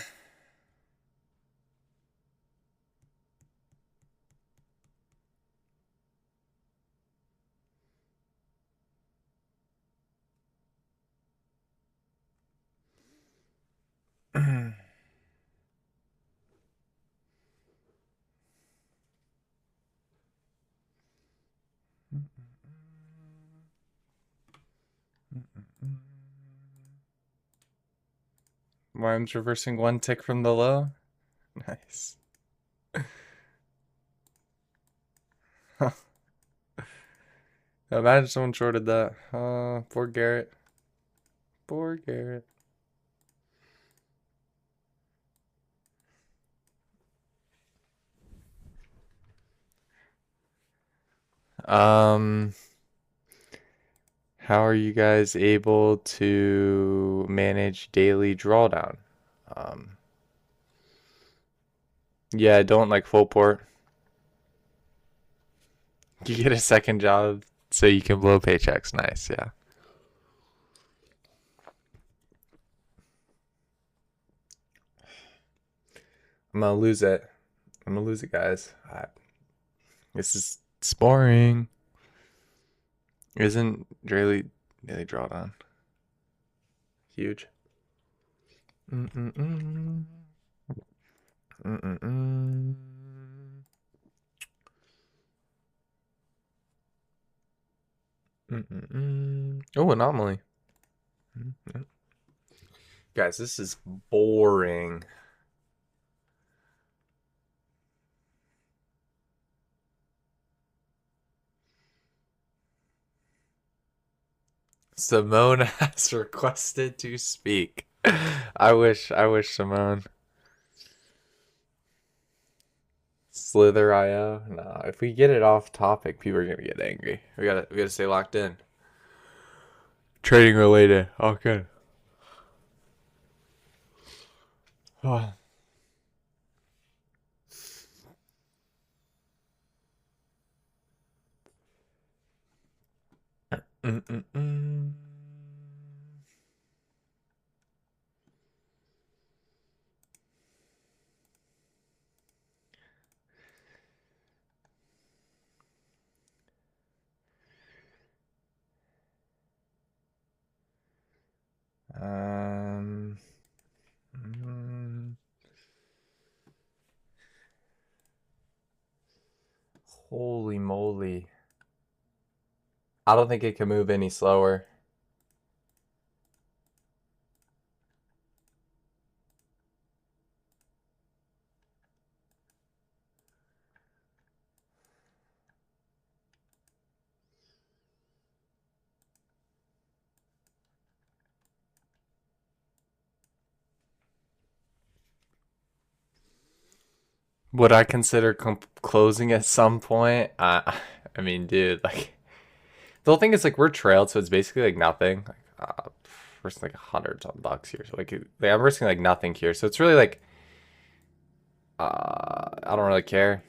Worms reversing one tick from the low. Nice. Imagine someone shorted that. Poor Garrett. Poor Garrett. Um, how are you guys able to manage daily drawdown? Um, yeah, don't like full port. You get a second job so you can blow paychecks. Nice, yeah. I'm gonna lose it. I'm gonna lose it, guys. This is it's boring. Isn't daily drawdown huge? Mm-mm-mm. Mm-mm-mm. Mm-mm-mm. Oh, anomaly. Mm-mm. Guys, this is boring. Simone has requested to speak. I wish Simone. Slither.io. No, if we get it off topic, people are gonna get angry. We gotta stay locked in. Trading related. Okay. Oh. Mm-mm-mm. Um. mm, Holy moly! I don't think it can move any slower. Would I consider closing at some point? I mean, dude, like the whole thing is like we're trailed, so it's basically like nothing. Like, risking like hundreds on bucks here, so like I'm risking like nothing here. So it's really like I don't really care.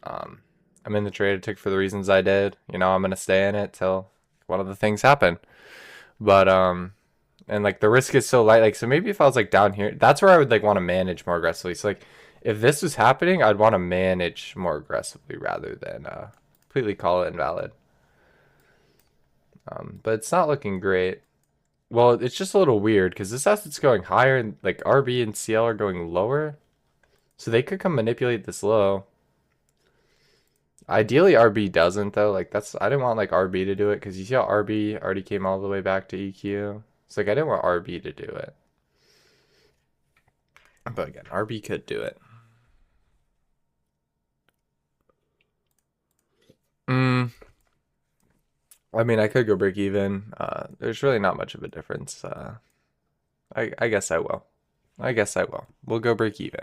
Um, I'm in the trade I took for the reasons I did. You know, I'm gonna stay in it till one of the things happen. But and like the risk is so light. Like so maybe if I was like down here, that's where I would like want to manage more aggressively. So like if this was happening, I'd want to manage more aggressively rather than completely call it invalid. But it's not looking great. Well, it's just a little weird because this asset's going higher and like RB and CL are going lower. So they could come manipulate this low. Ideally, RB doesn't though. Like that's I didn't want like RB to do it because you see how RB already came all the way back to EQ. It's like I didn't want RB to do it. But again, RB could do it. I mean, I could go break even. There's really not much of a difference. I guess I will. I guess I will. We'll go break even.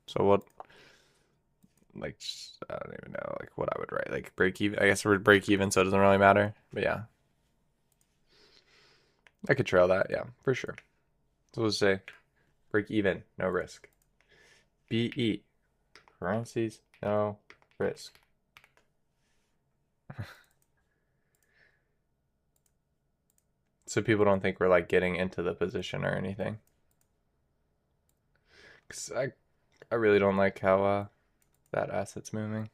So what? Like I don't even know like what I would write. Like break even. I guess we're break even, so it doesn't really matter. But yeah, I could trail that. Yeah, for sure. So we'll say break even, no risk. BE parentheses, no risk. So people don't think we're like getting into the position or anything. Cause I really don't like how that asset's moving.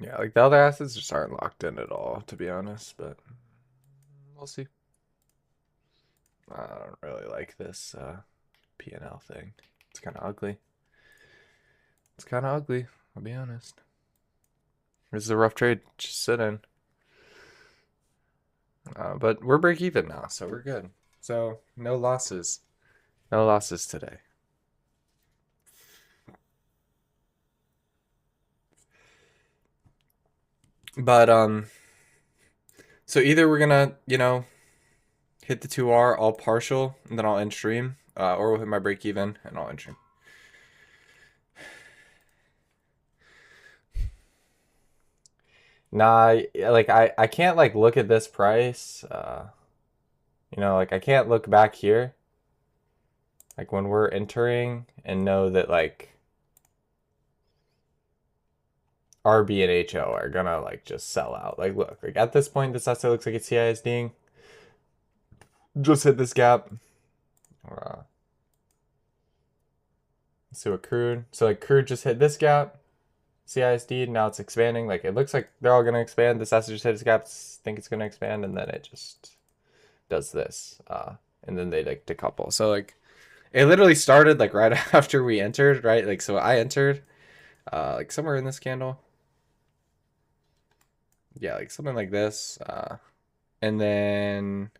Yeah, like the other assets just aren't locked in at all, to be honest, but we'll see. I don't really like this P&L thing. It's kind of ugly. It's kind of ugly, I'll be honest. This is a rough trade. Just sit in. But we're break even now, so we're good. So no losses. No losses today. But so either we're gonna, you know, hit the 2R all partial and then I'll end stream, or we'll hit my break even and I'll end stream. Nah, like I can't like look at this price. You know, like I can't look back here. Like when we're entering and know that like RB and HO are gonna like just sell out. Like look, like at this point this asset looks like it's CISDing. Just hit this gap. Let's see what crude. So like crude just hit this gap. CISD, now it's expanding. Like it looks like they're all gonna expand. This asset just hit its gap, think it's gonna expand, and then it just does this. And then they like decouple. So like it literally started like right after we entered, right? Like so I entered like somewhere in this candle. Yeah, like something like this. And then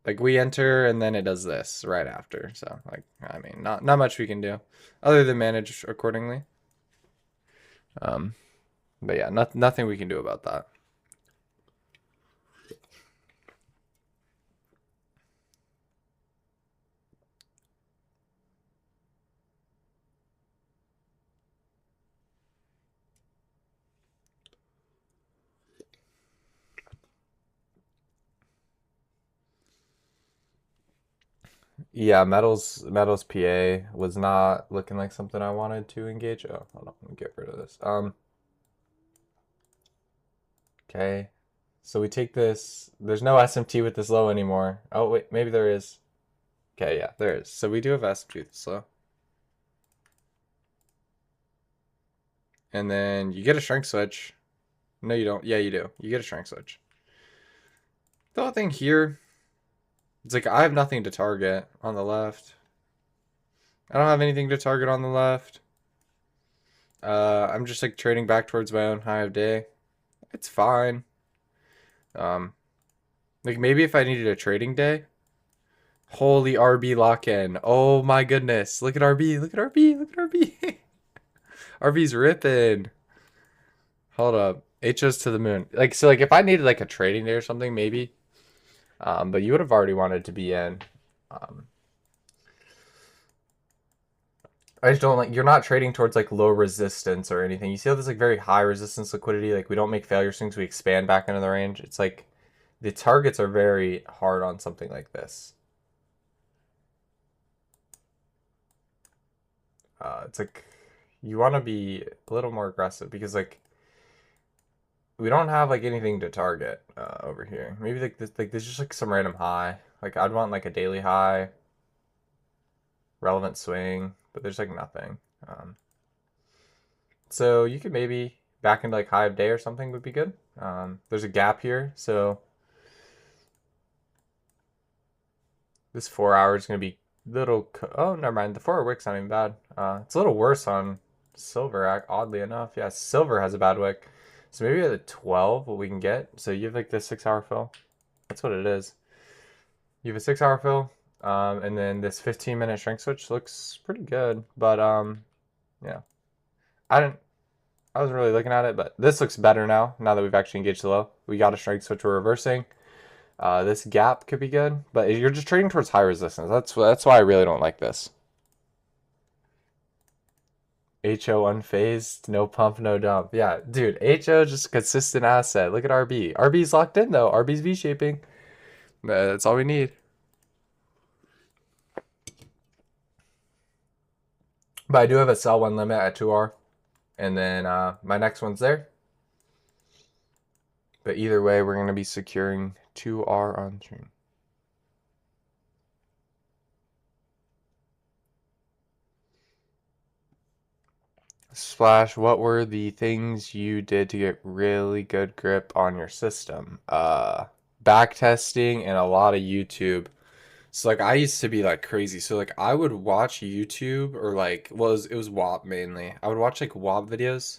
like we enter and then it does this right after. So like I mean not much we can do other than manage accordingly. But yeah, nothing we can do about that. Yeah, metals PA was not looking like something I wanted to engage. Oh, hold on, let me get rid of this. Okay. So we take this. There's no SMT with this low anymore. Oh wait, maybe there is. Okay, yeah, there is. So we do have SMT with this low. And then you get a shrink switch. No, you don't. Yeah, you do. You get a shrink switch. The whole thing here, it's like I have nothing to target on the left. I don't have anything to target on the left. I'm just like trading back towards my own high of day. It's fine. Like maybe if I needed a trading day. Holy RB lock in. Oh my goodness. Look at RB. Look at RB. Look at RB. RB's ripping. Hold up. HO's to the moon. Like so like if I needed like a trading day or something, maybe. But you would have already wanted to be in. Um I just don't like, you're not trading towards like low resistance or anything. You see how there's like very high resistance liquidity? Like we don't make failure swings, we expand back into the range. It's like the targets are very hard on something like this. It's like you want to be a little more aggressive because like we don't have like anything to target over here. Maybe like there's just like some random high. Like I'd want like a daily high, relevant swing, but there's like nothing. So you could maybe back into like high of day or something would be good. There's a gap here, so this 4 hour is gonna be little. Oh, never mind. The 4 hour wick's not even bad. It's a little worse on silver, oddly enough. Yeah, silver has a bad wick. So maybe at the 12, what we can get. So you have like this 6 hour fill. That's what it is. You have a 6 hour fill, and then this 15-minute strength switch looks pretty good. But yeah, I didn't. I wasn't really looking at it, but this looks better now. Now that we've actually engaged the low, we got a strength switch we're reversing. This gap could be good, but you're just trading towards high resistance. That's why I really don't like this. HO unfazed, no pump, no dump. Yeah, dude, HO just a consistent asset. Look at RB. RB's locked in though. RB's V-shaping. That's all we need. But I do have a sell one limit at 2R. And then my next one's there. But either way, we're going to be securing 2R on stream. Splash, what were the things you did to get really good grip on your system? Back testing and a lot of YouTube. So like I used to be like crazy. So like I would watch YouTube or like well it was WAP mainly. I would watch like WAP videos.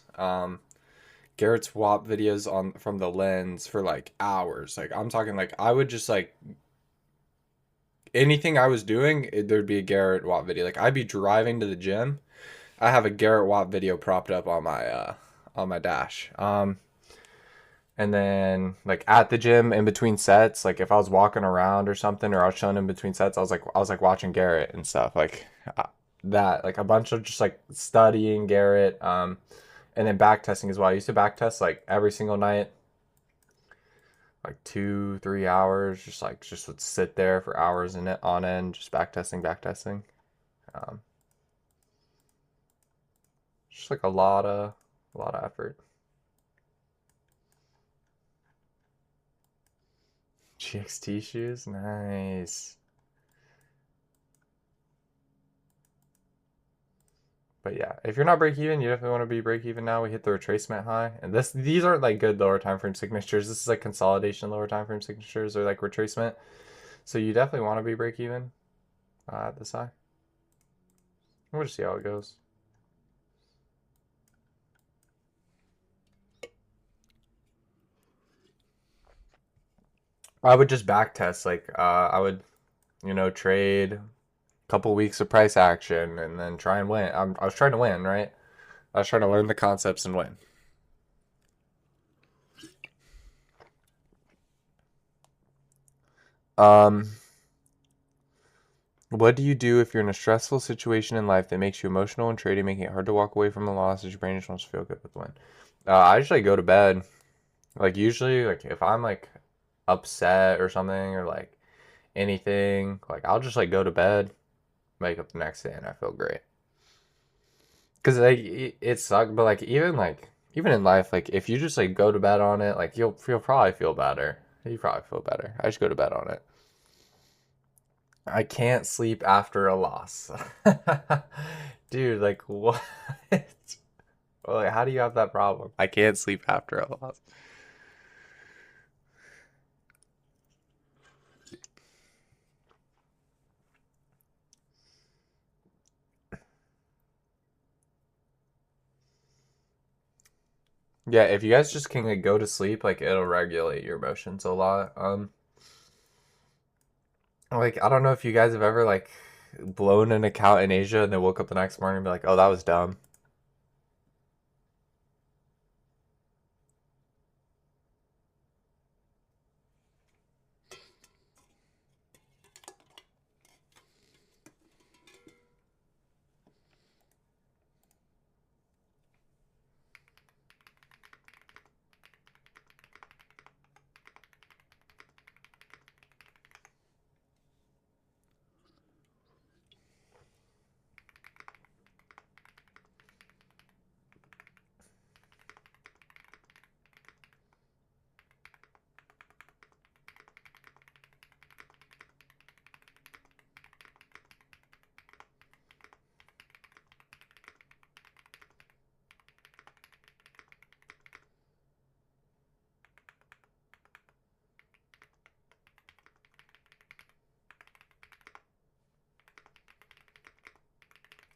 Garrett's WAP videos on from the lens for like hours. Like I'm talking like I would just like anything I was doing, there'd be a Garrett WAP video. Like I'd be driving to the gym. I have a Garrett WAP video propped up on my dash. And then like at the gym in between sets, like if I was walking around or something, or I was chilling in between sets, I was like watching Garrett and stuff like that, like a bunch of just like studying Garrett, and then back testing as well. I used to back test like every single night, like 2 3 hours, just would sit there for hours in it on end, just back testing, um, just like a lot of effort. GXT shoes, nice. But yeah, if you're not break even, you definitely want to be break even now. We hit the retracement high, and these aren't like good lower time frame signatures. This is like consolidation lower time frame signatures or like retracement. So you definitely want to be break even at this high. We'll just see how it goes. I would just back test like I would trade a couple weeks of price action and then try and win. I was trying to win, right? I was trying to learn the concepts and win. Um, what do you do if you're in a stressful situation in life that makes you emotional and trading, making it hard to walk away from a loss as your brain just wants to feel good with the win? I usually go to bed. Like usually, like if I'm like upset or something or like anything, like I'll just like go to bed, wake up the next day, and I feel great. Cause like it sucks, but like even in life, like if you just like go to bed on it, like you'll probably feel better. You probably feel better. I just go to bed on it. I can't sleep after a loss. Dude, like what? Well, like, how do you have that problem? I can't sleep after a loss. Yeah, if you guys just can like go to sleep, like it'll regulate your emotions a lot. Like I don't know if you guys have ever like blown an account in Asia and then woke up the next morning and be like, "Oh, that was dumb."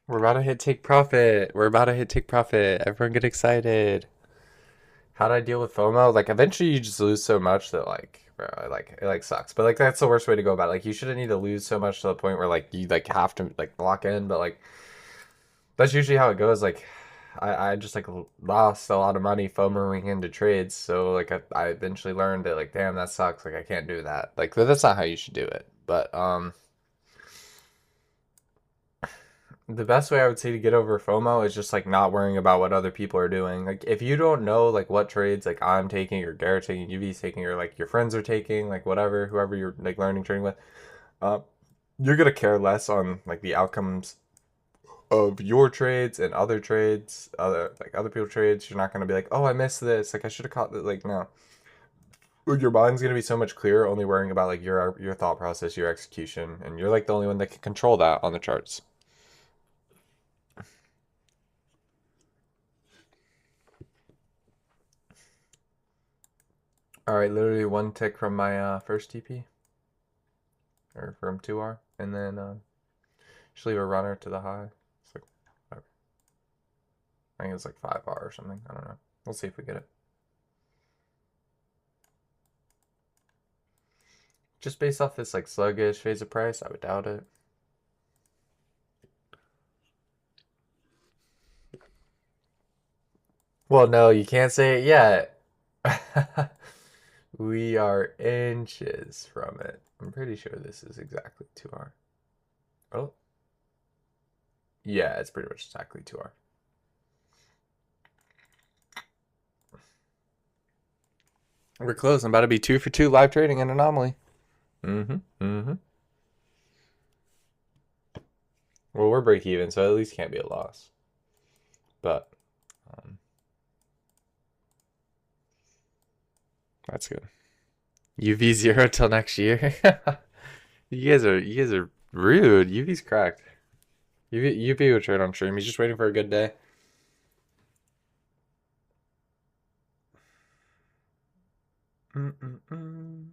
We're about to hit take profit. We're about to hit take profit. Everyone get excited. How do I deal with FOMO? Like eventually you just lose so much that like bro, like it like sucks. But like that's the worst way to go about it. Like you shouldn't need to lose so much to the point where like you like have to like lock in, but like that's usually how it goes. Like I just like lost a lot of money FOMOing into trades. So like I eventually learned that like damn that sucks. Like I can't do that. Like that's not how you should do it. But the best way I would say to get over FOMO is just like not worrying about what other people are doing. Like if you don't know like what trades like I'm taking or Garrett taking, UV's taking, or like your friends are taking, like whatever, whoever you're like learning trading with, uh, you're gonna care less on like the outcomes of your trades and other trades, other people trades. You're not gonna be like, oh, I missed this. Like I should have caught that. Like no, your mind's gonna be so much clearer, only worrying about like your thought process, your execution, and you're like the only one that can control that on the charts. All right, literally one tick from my first TP, or from 2R, and then just leave a runner to the high. It's like, I think it's like 5R or something. I don't know. We'll see if we get it. Just based off this like sluggish phase of price, I would doubt it. Well, no, you can't say it yet. We are inches from it. I'm pretty sure this is exactly 2R. Oh, yeah, it's pretty much exactly 2R. We're close. I'm about to be 2 for 2 live trading an anomaly. Mm-hmm. Mm-hmm. Well, we're break even, so at least can't be a loss. But that's good. UV 0 till next year. You guys are rude. UV's cracked. UV will trade on stream. He's just waiting for a good day. Mm-mm-mm.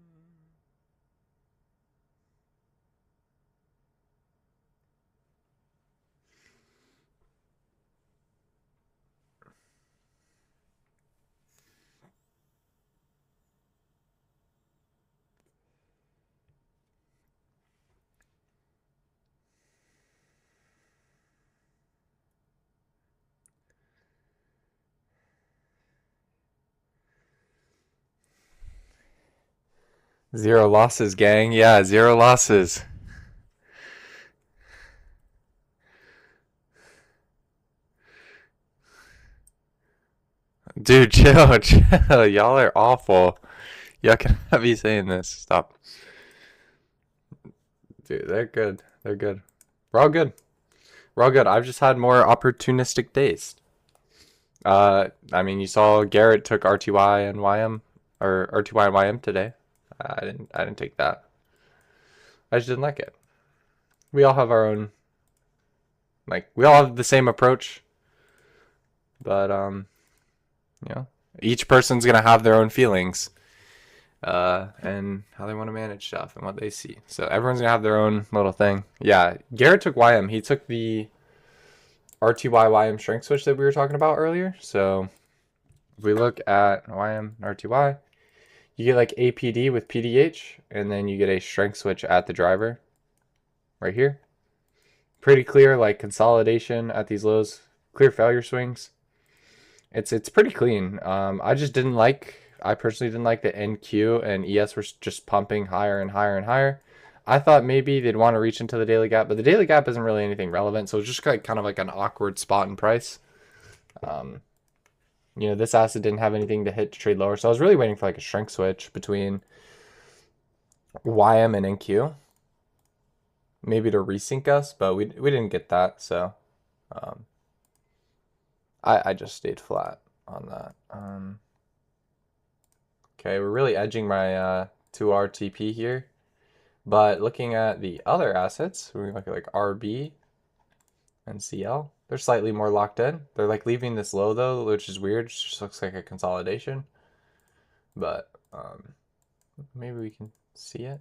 Zero losses, gang. Yeah, zero losses. Dude, chill, chill. Y'all are awful. Y'all cannot be saying this. Stop. Dude, they're good. They're good. We're all good. We're all good. I've just had more opportunistic days. I mean, you saw Garrett took RTY and YM, or RTY and YM today. I didn't take that. I just didn't like it. We all have our own, like we all have the same approach, but you know, each person's gonna have their own feelings, and how they want to manage stuff and what they see. So everyone's gonna have their own little thing. Yeah, Garrett took YM. He took the RTY YM strength switch that we were talking about earlier. So if we look at YM and RTY, you get like APD with PDH, and then you get a strength switch at the driver right here. Pretty clear, like consolidation at these lows, clear failure swings. It's pretty clean. I personally didn't like the NQ and ES were just pumping higher and higher and higher. I thought maybe they'd want to reach into the daily gap, but the daily gap isn't really anything relevant, so it's just kind of like an awkward spot in price. This asset didn't have anything to hit to trade lower, so I was really waiting for like a shrink switch between YM and NQ, maybe to resync us, but we didn't get that, so I just stayed flat on that. Okay, we're really edging my 2R TP here. But looking at the other assets, we look at like RB and CL, they're slightly more locked in. They're like leaving this low though, which is weird. It just looks like a consolidation. But maybe we can see it.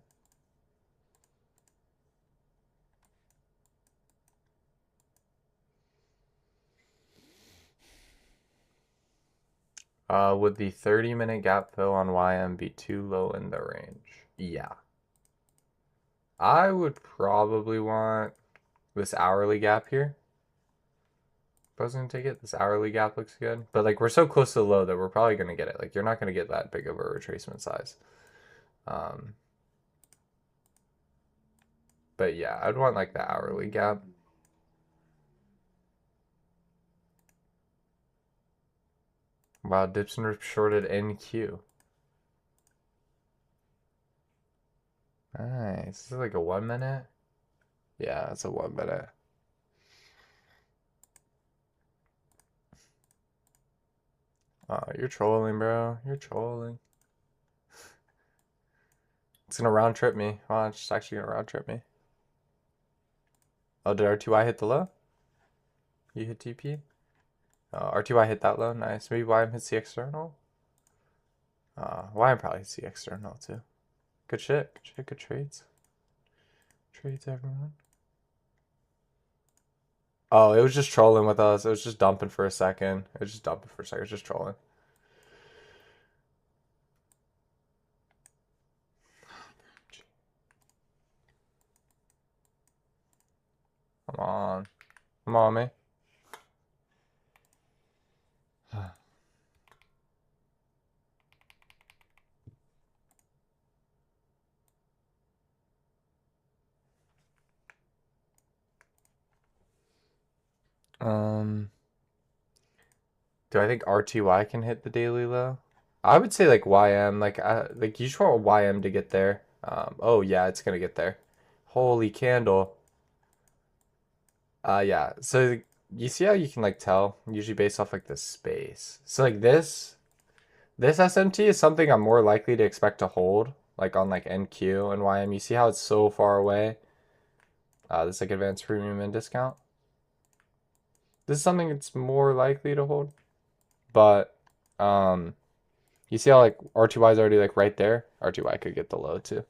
Would the 30-minute gap fill on YM be too low in the range? Yeah. I would probably want this hourly gap here. If I was gonna take it, this hourly gap looks good. But like we're so close to the low that we're probably gonna get it. Like you're not gonna get that big of a retracement size. Um, but yeah, I'd want like the hourly gap. Wow, dips and rips shorted NQ. Nice. This is like a 1 minute. Yeah, it's a 1 minute. Oh, you're trolling, bro. You're trolling. It's gonna round trip me. Oh, it's just actually gonna round trip me. Oh, did R2Y hit the low? You hit TP? Oh, R2Y hit that low. Nice. Maybe YM hits the external? YM probably hits the external too. Good shit. Good shit. Good trades. Trades, everyone. Oh, it was just trolling with us. It was just dumping for a second. It was just dumping for a second. It was just trolling. Come on. Come on, me. Do I think RTY can hit the daily low? I would say like YM, like you just want YM to get there. Oh yeah, it's gonna get there. Holy candle. Yeah. So you see how you can like tell usually based off like the space. So like this SMT is something I'm more likely to expect to hold, like on like NQ and YM. You see how it's so far away. This like advanced premium and discount. This is something it's more likely to hold, but you see how like RTY is already like right there. RTY could get the low too.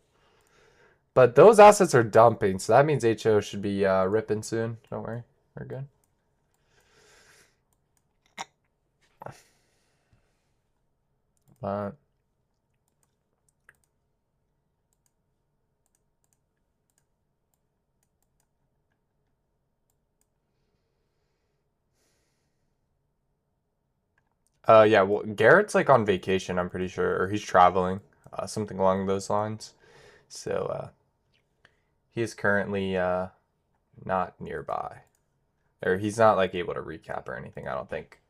But those assets are dumping, so that means HO should be ripping soon. Don't worry, we're good. But yeah, well, Garrett's like on vacation, I'm pretty sure, or he's traveling, something along those lines. So he is currently not nearby, or he's not like able to recap or anything. I don't think.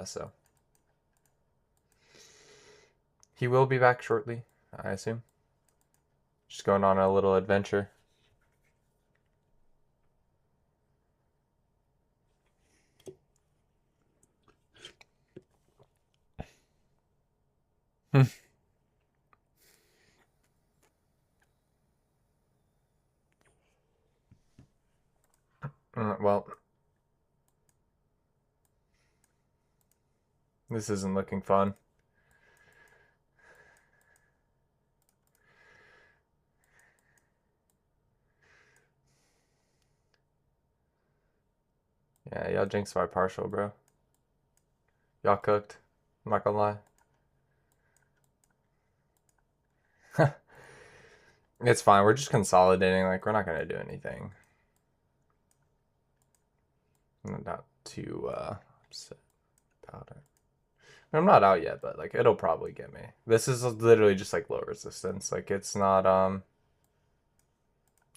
So he will be back shortly, I assume. Just going on a little adventure. Well, this isn't looking fun. Yeah, y'all jinxed my partial, bro. Y'all cooked. I'm not gonna lie. It's fine. We're just consolidating. Like, we're not going to do anything. I'm not too upset about it. I'm not out yet, but like it'll probably get me. This is literally just like low resistance. Like it's not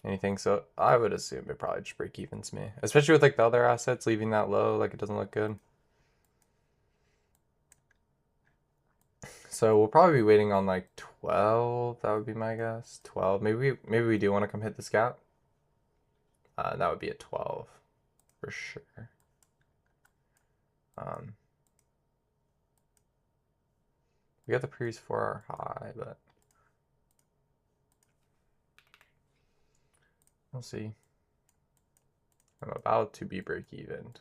anything. So I would assume it probably just break evens me. Especially with like the other assets leaving that low, like it doesn't look good. So we'll probably be waiting on like 12. That would be my guess. 12. Maybe we do want to come hit this gap. That would be a 12 for sure. We got the previous 4-hour high, but we'll see. I'm about to be break even.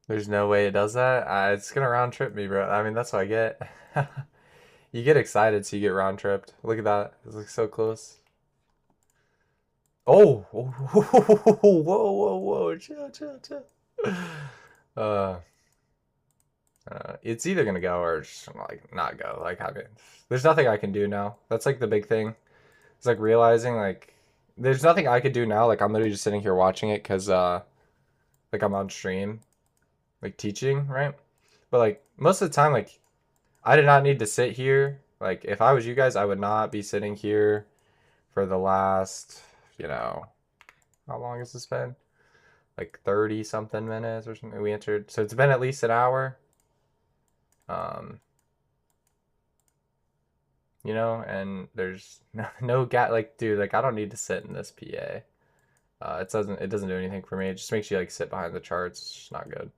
There's no way it does that. It's gonna round trip me, bro. I mean, that's what I get. You get excited, so you get round tripped. Look at that. It's like so close. Oh, whoa, whoa, whoa, chill, chill, chill. Uh, it's either gonna go or just like not go. Like, I mean, there's nothing I can do now. That's like the big thing. It's like realizing like there's nothing I could do now. Like I'm literally just sitting here watching it because like I'm on stream, like teaching, right? But like most of the time, like I did not need to sit here. Like if I was you guys, I would not be sitting here for the last, you know, how long has this been? Like 30 something minutes or something. We entered, so it's been at least an hour. Um, you know, and there's no gap. Like, dude, like I don't need to sit in this PA. It doesn't do anything for me. It just makes you like sit behind the charts. It's just not good.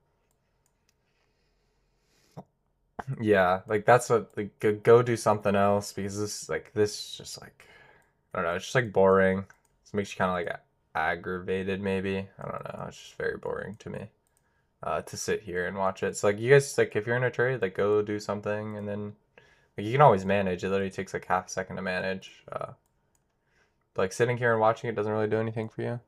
Yeah, like that's what like go do something else because this just like I don't know. It's just like boring. It makes you kind of like aggravated maybe. I don't know. It's just very boring to me. To sit here and watch it. So like you guys like if you're in a trade, like go do something and then like you can always manage. It literally takes like half a second to manage. But like sitting here and watching it doesn't really do anything for you.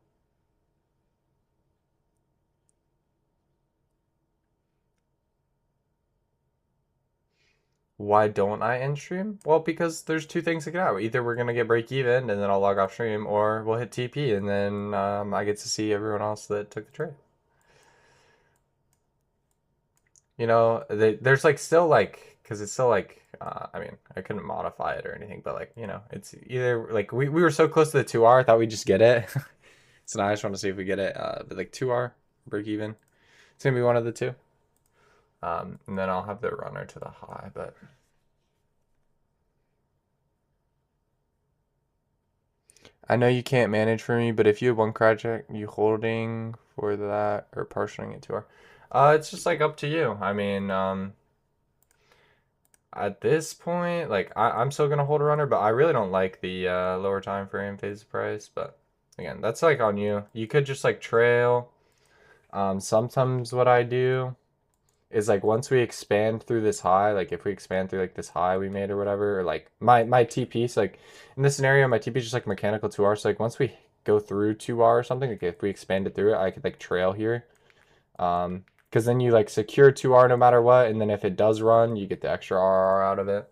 Why don't I end stream? Well, because there's two things to get out. Either we're gonna get break even and then I'll log off stream, or we'll hit TP and then I get to see everyone else that took the trade. You know, there's like still like because it's still like I mean I couldn't modify it or anything, but like you know it's either like we were so close to the 2R, I thought we'd just get it. So now I just want to see if we get it. But like 2R break even, it's gonna be one of the two. And then I'll have the runner to the high, but. I know you can't manage for me, but if you have one project you holding for that or partialing it to her, it's just like up to you. I mean, at this point, like I'm still gonna hold a runner, but I really don't like the lower time frame phase price. But again, that's like on you. You could just like trail. Sometimes what I do is like once we expand through this high, like if we expand through like this high we made or whatever, or like my TP, so like in this scenario, my TP is just like mechanical 2R. So like once we go through 2R or something, like if we expanded through it, I could like trail here. Because then you like secure 2R no matter what, and then if it does run, you get the extra RR out of it.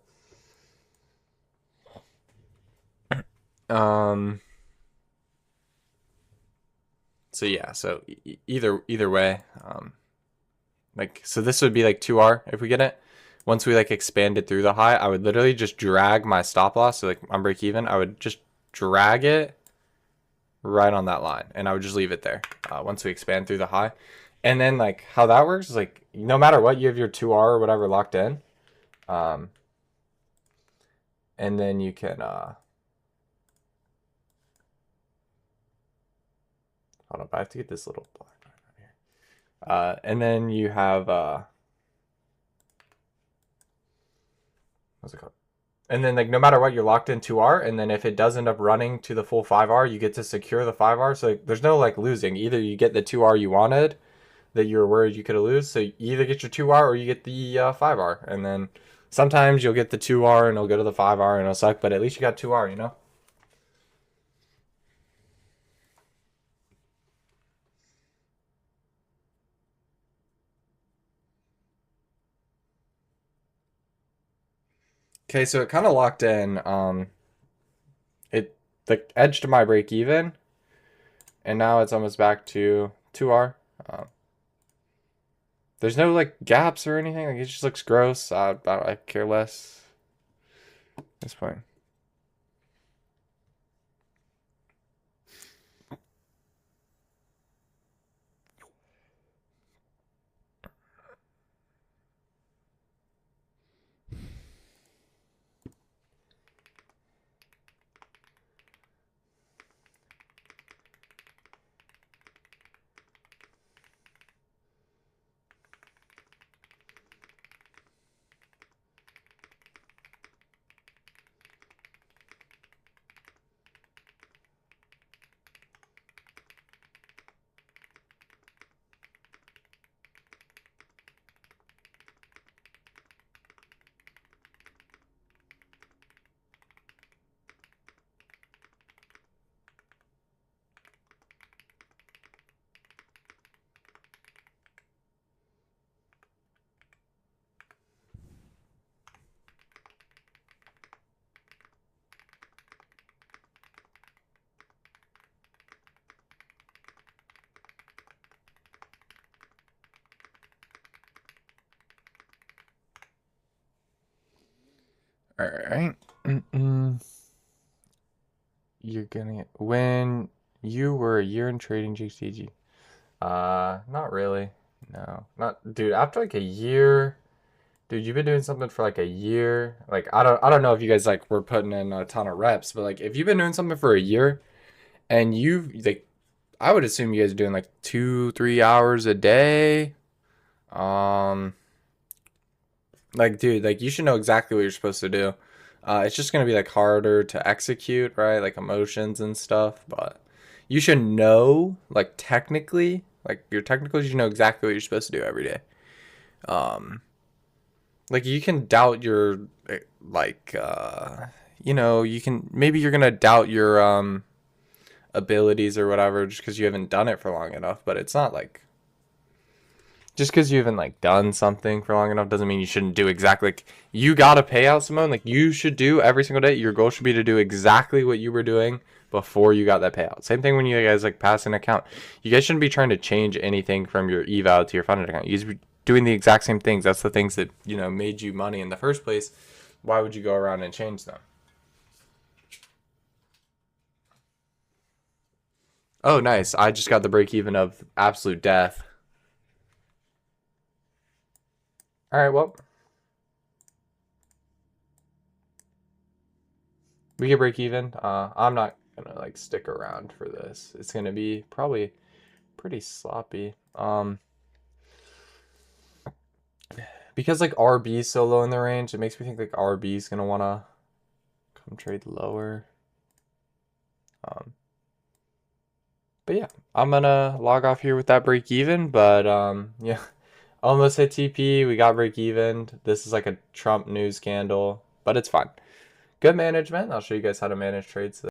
Um, so yeah, so either way, like so this would be like 2R if we get it. Once we like expanded through the high, I would literally just drag my stop loss, so like on break even, I would just drag it right on that line, and I would just leave it there. Once we expand through the high, and then like how that works is like no matter what, you have your 2R or whatever locked in, um, and then you can hold up. I have to get this little block out here. And then you have what's it called? And then like no matter what, you're locked in 2R, and then if it does end up running to the full 5R, you get to secure the 5R. So like, there's no like losing. Either you get the 2R you wanted that you were worried you could lose. So you either get your 2R or you get the 5R. And then sometimes you'll get the 2R and it'll go to the 5R and it'll suck, but at least you got 2R, you know? Okay, so it kind of locked in. It the edge to my break even, and now it's almost back to 2R. Um, there's no like gaps or anything. Like it just looks gross. I care less at this point. All right. You're gonna when you were a year in trading GCG. Not really. No, not dude. After like a year, dude, you've been doing something for like a year. Like I don't know if you guys like were putting in a ton of reps, but like if you've been doing something for a year and you like, I would assume you guys are doing like 2-3 hours a day. Um, like dude, like you should know exactly what you're supposed to do. It's just gonna be like harder to execute, right? Like emotions and stuff, but you should know, like technically, like your technicals, you know exactly what you're supposed to do every day. Um, like you can doubt your like you can maybe you're gonna doubt your abilities or whatever just because you haven't done it for long enough, but it's not like just because you haven't like done something for long enough doesn't mean you shouldn't do exactly like you got a payout, Simone. Like you should do every single day. Your goal should be to do exactly what you were doing before you got that payout. Same thing when you guys like pass an account. You guys shouldn't be trying to change anything from your eval to your funded account. You should be doing the exact same things. That's the things that made you money in the first place. Why would you go around and change them? Oh, nice. I just got the break even of absolute death. All right, well, we can break even. I'm not gonna like stick around for this. It's gonna be probably pretty sloppy. Because like RB is so low in the range, it makes me think like RB is gonna wanna come trade lower. Um, but yeah, I'm gonna log off here with that break even. But yeah, almost hit TP. We got break even. This is like a Trump news scandal, but it's fine. Good management. I'll show you guys how to manage trades.